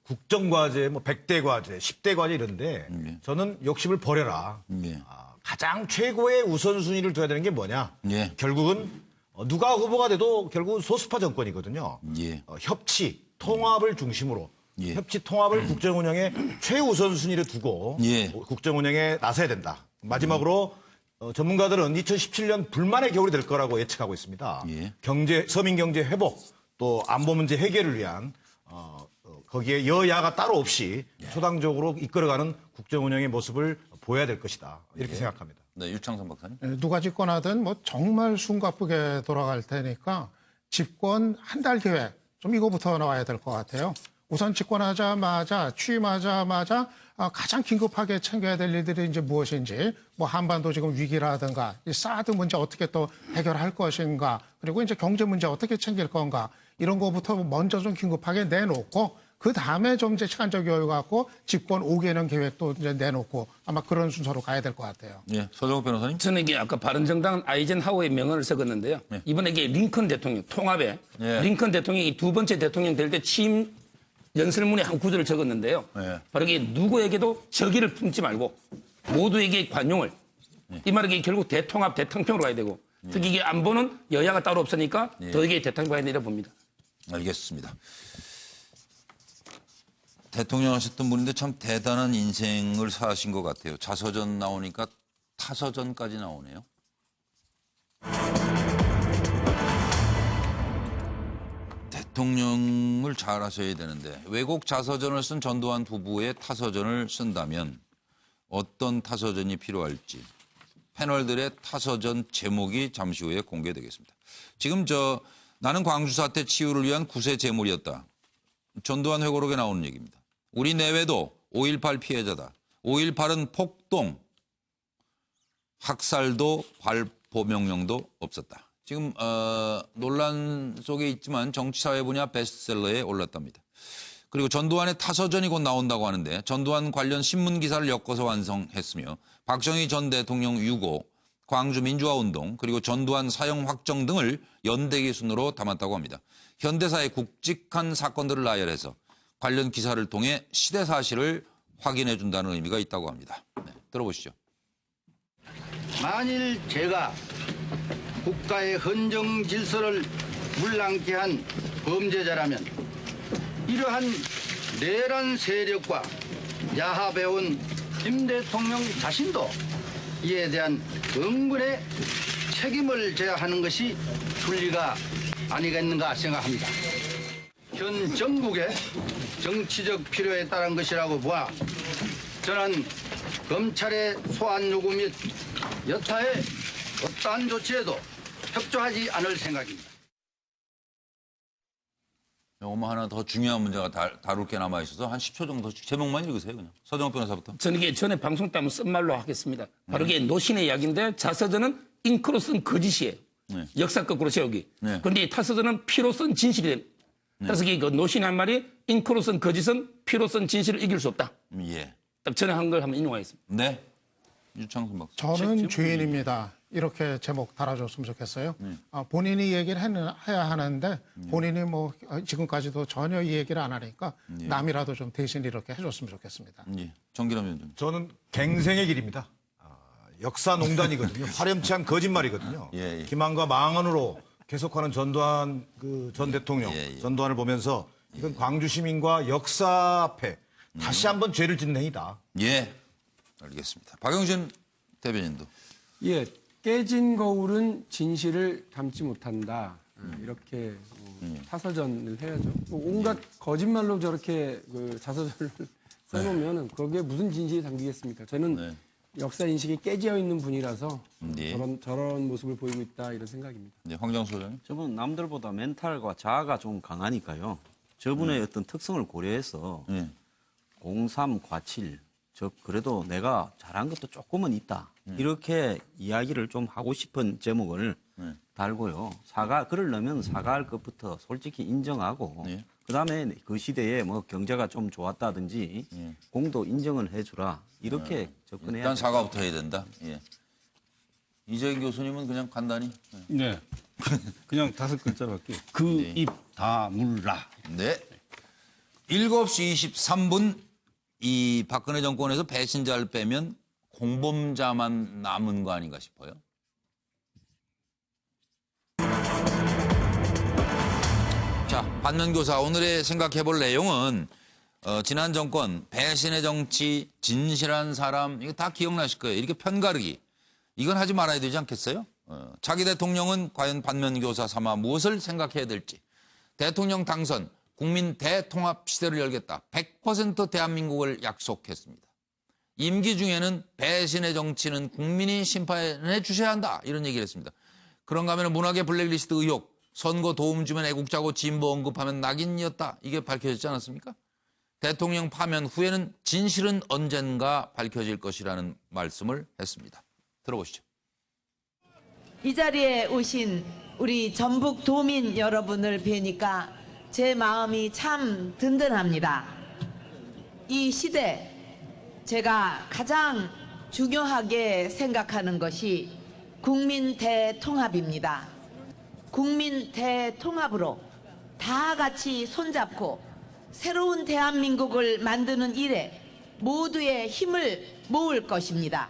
국정과제, 100대 과제, 10대 과제 이런데 저는 욕심을 버려라. 가장 최고의 우선순위를 둬야 되는 게 뭐냐. 결국은 누가 후보가 돼도 결국은 소수파 정권이거든요. 협치, 통합을 중심으로 협치, 통합을 국정 운영의 최우선 순위를 두고 국정 운영에 나서야 된다. 마지막으로 전문가들은 2017년 불만의 겨울이 될 거라고 예측하고 있습니다. 서민 경제 회복, 또 안보 문제 해결을 위한 거기에 여야가 따로 없이 초당적으로 이끌어가는 국정 운영의 모습을 보여야 될 것이다. 이렇게 생각합니다. 네, 유창선 박사님. 누가 집권하든 뭐 정말 숨가쁘게 돌아갈 테니까 집권 한 달 계획 좀 이거부터 나와야 될 것 같아요. 우선 집권하자마자 취임하자마자 가장 긴급하게 챙겨야 될 일들이 이제 무엇인지, 뭐 한반도 지금 위기라든가 이 사드 문제 어떻게 또 해결할 것인가, 그리고 이제 경제 문제 어떻게 챙길 건가, 이런 거부터 먼저 좀 긴급하게 내놓고 그 다음에 좀 이제 시간적 여유 갖고 집권 5개년 계획도 이제 내놓고 아마 그런 순서로 가야 될 것 같아요. 예, 서정욱 변호사님. 저는 이게 아까 바른정당 아이젠하워의 명언을 적었는데요. 이번에 이게 링컨 대통령 통합에 링컨 대통령이 두 번째 대통령 될 때 취임 연설문에 한 구절을 적었는데요. 바로 이게 누구에게도 적의를 품지 말고 모두에게 관용을. 이 말은 이게 결국 대통합, 대탕평으로 가야 되고 특히 이게 안보는 여야가 따로 없으니까 더 이게 대탕평 가야 되리라 봅니다. 알겠습니다. 대통령 하셨던 분인데 참 대단한 인생을 사신 것 같아요. 자서전 나오니까 타서전까지 나오네요. 대통령을 잘 하셔야 되는데 왜곡 자서전을 쓴 전두환 부부의 타서전을 쓴다면 어떤 타서전이 필요할지 패널들의 타서전 제목이 잠시 후에 공개되겠습니다. 지금 나는 광주 사태 치유를 위한 구세 제물이었다. 전두환 회고록에 나오는 얘기입니다. 우리 내외도 5.18 피해자다. 5.18은 폭동, 학살도 발포 명령도 없었다. 지금 논란 속에 있지만 정치사회 분야 베스트셀러에 올랐답니다. 그리고 전두환의 타서전이 곧 나온다고 하는데 전두환 관련 신문기사를 엮어서 완성했으며 박정희 전 대통령 유고, 광주 민주화운동, 그리고 전두환 사형 확정 등을 연대기 순으로 담았다고 합니다. 현대사의 굵직한 사건들을 나열해서 관련 기사를 통해 시대 사실을 확인해 준다는 의미가 있다고 합니다. 네, 들어보시죠. 만일 제가 국가의 헌정 질서를 물랑케 한 범죄자라면 이러한 내란 세력과 야합해온 김 대통령 자신도 이에 대한 응분의 책임을 져야 하는 것이 순리가 아니겠는가 생각합니다. 현 정국의 정치적 필요에 따른 것이라고 보아 저는 검찰의 소환 요구 및 여타의 어떠한 조치에도 협조하지 않을 생각입니다. 요거 하나 더 중요한 문제가 다룰 게 남아있어서 한 10초 정도 제목만 읽으세요. 그냥. 서정욱 변호사부터. 저는 이게 전에 방송 때 한번 쓴 말로 하겠습니다. 바로 이게 노신의 이야기인데 자서전은 잉크로 쓴 거짓이에요. 역사 거꾸로 세우기. 그런데 이 타서전은 피로 쓴 진실이 됩니다. 그래서 그 노신의 한 말이 잉크로 쓴 거짓은 피로 쓴 진실을 이길 수 없다. 예. 딱 전에 한 걸 한번 인용하겠습니다. 네. 유창순 박사. 저는 죄인입니다. 이렇게 제목 달아줬으면 좋겠어요. 본인이 얘기를 해야 하는데 본인이 뭐 지금까지도 전혀 이 얘기를 안 하니까 남이라도 좀 대신 이렇게 해줬으면 좋겠습니다. 예. 정기남 위원장. 저는 갱생의 길입니다. 역사농단이거든요. 화렴치한 거짓말이거든요. 예. 기만과 망언으로 계속하는 전두환 전 대통령, 전두환을 보면서 이건 광주 시민과 역사 앞에 다시 한번 죄를 짓는 행위다. 예, 알겠습니다. 박영진 대변인도. 예, 깨진 거울은 진실을 담지 못한다. 이렇게 타서전을 해야죠. 온갖 거짓말로 저렇게 자서전을 써놓으면 거기에 무슨 진실이 담기겠습니까? 저는 역사 인식이 깨져 있는 분이라서 저런 모습을 보이고 있다 이런 생각입니다. 네, 황정수 소장님. 저분 남들보다 멘탈과 자아가 좀 강하니까요. 저분의 어떤 특성을 고려해서 03 과칠, 그래도 내가 잘한 것도 조금은 있다. 이렇게 이야기를 좀 하고 싶은 제목을 달고요. 그러려면 사과할 것부터 솔직히 인정하고 그다음에 그 시대에 뭐 경제가 좀 좋았다든지 공도 인정을 해주라. 이렇게 접근해야 일단 사과부터 해야 된다. 예. 이재인 교수님은 그냥 간단히. 네. 그냥 5글자로 할게요. 그 입 다물라. 네. 7시 23분 이 박근혜 정권에서 배신자를 빼면 공범자만 남은 거 아닌가 싶어요. 자, 반면교사 오늘의 생각해볼 내용은 지난 정권 배신의 정치, 진실한 사람 이거 다 기억나실 거예요. 이렇게 편가르기 이건 하지 말아야 되지 않겠어요? 차기 대통령은 과연 반면교사 삼아 무엇을 생각해야 될지. 대통령 당선, 국민 대통합 시대를 열겠다. 100% 대한민국을 약속했습니다. 임기 중에는 배신의 정치는 국민이 심판해 주셔야 한다. 이런 얘기를 했습니다. 그런가 하면 문학의 블랙리스트 의혹, 선거 도움 주면 애국자고 진보 언급하면 낙인이었다. 이게 밝혀졌지 않았습니까? 대통령 파면 후에는 진실은 언젠가 밝혀질 것이라는 말씀을 했습니다. 들어보시죠. 이 자리에 오신 우리 전북 도민 여러분을 뵈니까 제 마음이 참 든든합니다. 이 시대 제가 가장 중요하게 생각하는 것이 국민 대통합입니다. 국민 대통합으로 다 같이 손잡고 새로운 대한민국을 만드는 일에 모두의 힘을 모을 것입니다.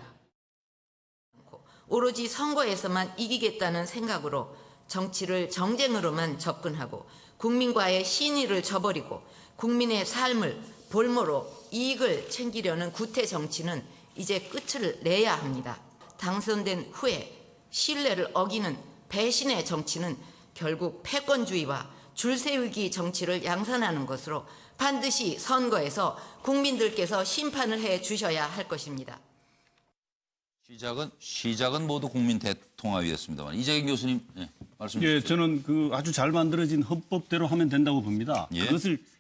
오로지 선거에서만 이기겠다는 생각으로 정치를 정쟁으로만 접근하고 국민과의 신의를 저버리고 국민의 삶을 볼모로 이익을 챙기려는 구태 정치는 이제 끝을 내야 합니다. 당선된 후에 신뢰를 어기는 배신의 정치는 결국 패권주의와 줄세우기 정치를 양산하는 것으로 반드시 선거에서 국민들께서 심판을 해 주셔야 할 것입니다. 시작은 모두 국민 대통합이었습니다만 이재경 교수님 말씀 주시죠. 예, 저는 그 아주 잘 만들어진 헌법대로 하면 된다고 봅니다.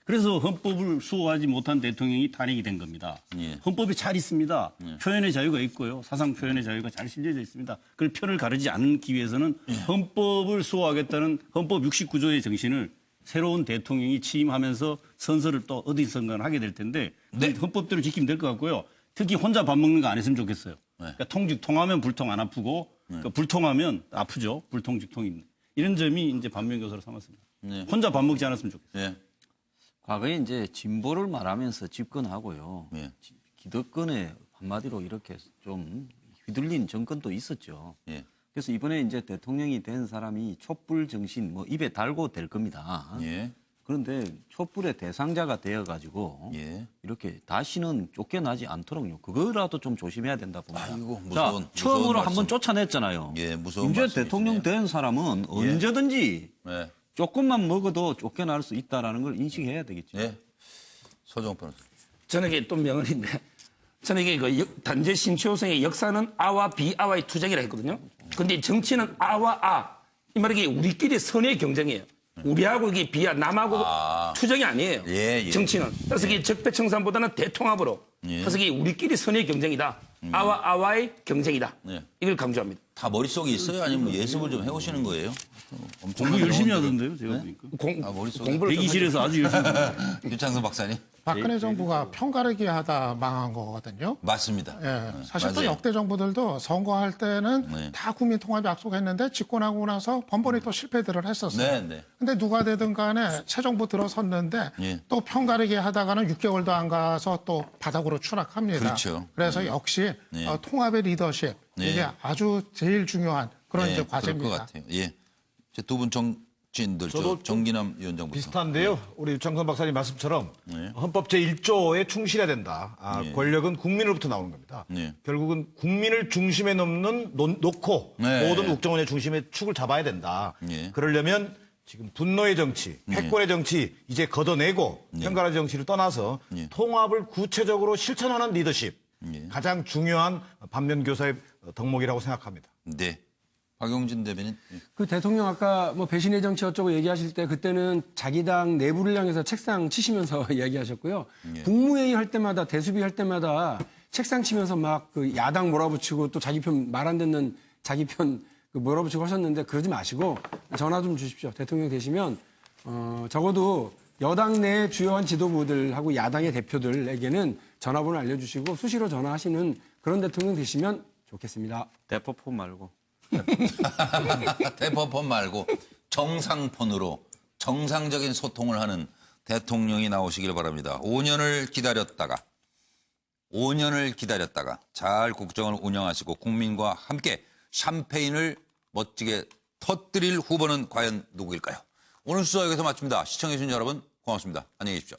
그래서 헌법을 수호하지 못한 대통령이 탄핵이 된 겁니다. 헌법이 잘 있습니다. 표현의 자유가 있고요. 사상 표현의 자유가 잘 실려져 있습니다. 그걸 편을 가르지 않기 위해서는 헌법을 수호하겠다는 헌법 69조의 정신을 새로운 대통령이 취임하면서 선서를 또 어디선가 하게 될 텐데 헌법대로 지키면 될 것 같고요. 특히 혼자 밥 먹는 거 안 했으면 좋겠어요. 그러니까 통하면 불통 안 아프고 그러니까 불통하면 아프죠. 불통직통입니다. 이런 점이 이제 반면교사로 삼았습니다. 혼자 밥 먹지 않았으면 좋겠어요. 과거에 이제 진보를 말하면서 집권하고요. 기득권에 한마디로 이렇게 좀 휘둘린 정권도 있었죠. 그래서 이번에 이제 대통령이 된 사람이 촛불 정신 뭐 입에 달고 될 겁니다. 그런데 촛불의 대상자가 되어가지고 이렇게 다시는 쫓겨나지 않도록요. 그거라도 좀 조심해야 된다 봅니다. 아이고, 처음으로 한번 쫓아냈잖아요. 무서운 이제 말씀이시네요. 대통령 된 사람은 언제든지 조금만 먹어도 쫓겨날 수 있다는 걸 인식해야 되겠죠. 서정훈 변호사. 저는 이게 또 명언인데 저는 이게 그 단재 신초생의 역사는 아와 비아와의 투쟁이라 했거든요. 근데 정치는 아와 아. 이 말이 우리끼리 선의 경쟁이에요. 우리하고 이게 비야 남하고 투쟁이 아니에요. 정치는. 그래서 이게 적폐청산보다는 대통합으로. 그래서 이게 우리끼리 선의 경쟁이다. 아와 아와의 경쟁이다. 이걸 강조합니다. 다 머릿속에 있어요? 아니면 예습을 좀 해오시는 거예요? 공부 열심히 하던데요, 제가 보니까. 머릿속에. 대기실에서 아주 열심히. 유창선 박사님. 박근혜 정부가 편가르기 하다 망한 거거든요. 맞습니다. 사실 또 역대 정부들도 선거할 때는 다 국민 통합 약속했는데 집권하고 나서 번번이 또 실패들을 했었어요. 근데 누가 되든 간에 새 정부 들어섰는데 또 편가르기 하다가는 6개월도 안 가서 또 바닥으로 추락합니다. 그렇죠. 그래서 역시 통합의 리더십 이게 아주 제일 중요한 그런 이제 과제입니다. 그럴 것 같아요. 두 분 정치인들, 정기남 위원장부터. 비슷한데요. 우리 유창선 박사님 말씀처럼 헌법 제1조에 충실해야 된다. 권력은 국민으로부터 나오는 겁니다. 결국은 국민을 중심에 놓고 모든 국정원의 중심에 축을 잡아야 된다. 그러려면 지금 분노의 정치, 패권의 정치 이제 걷어내고 편가르기 정치를 떠나서 통합을 구체적으로 실천하는 리더십. 가장 중요한 반면교사의 덕목이라고 생각합니다. 박용진 대변인. 그 대통령 아까 뭐 배신의 정치 어쩌고 얘기하실 때 그때는 자기 당 내부를 향해서 책상 치시면서 이야기하셨고요. 국무회의 할 때마다 대수비 할 때마다 책상 치면서 막 그 야당 몰아붙이고 또 자기 편 말 안 듣는 자기 편 몰아붙이고 하셨는데 그러지 마시고 전화 좀 주십시오. 대통령 되시면 적어도 여당 내 주요한 지도부들하고 야당의 대표들에게는 전화번호 알려주시고 수시로 전화하시는 그런 대통령 되시면 좋겠습니다. 대포폰 말고. 대포폰 말고 정상폰으로 정상적인 소통을 하는 대통령이 나오시길 바랍니다. 5년을 기다렸다가 잘 국정을 운영하시고 국민과 함께 샴페인을 멋지게 터뜨릴 후보는 과연 누구일까요? 오늘 수사 여기서 마칩니다. 시청해주신 여러분 고맙습니다. 안녕히 계십시오.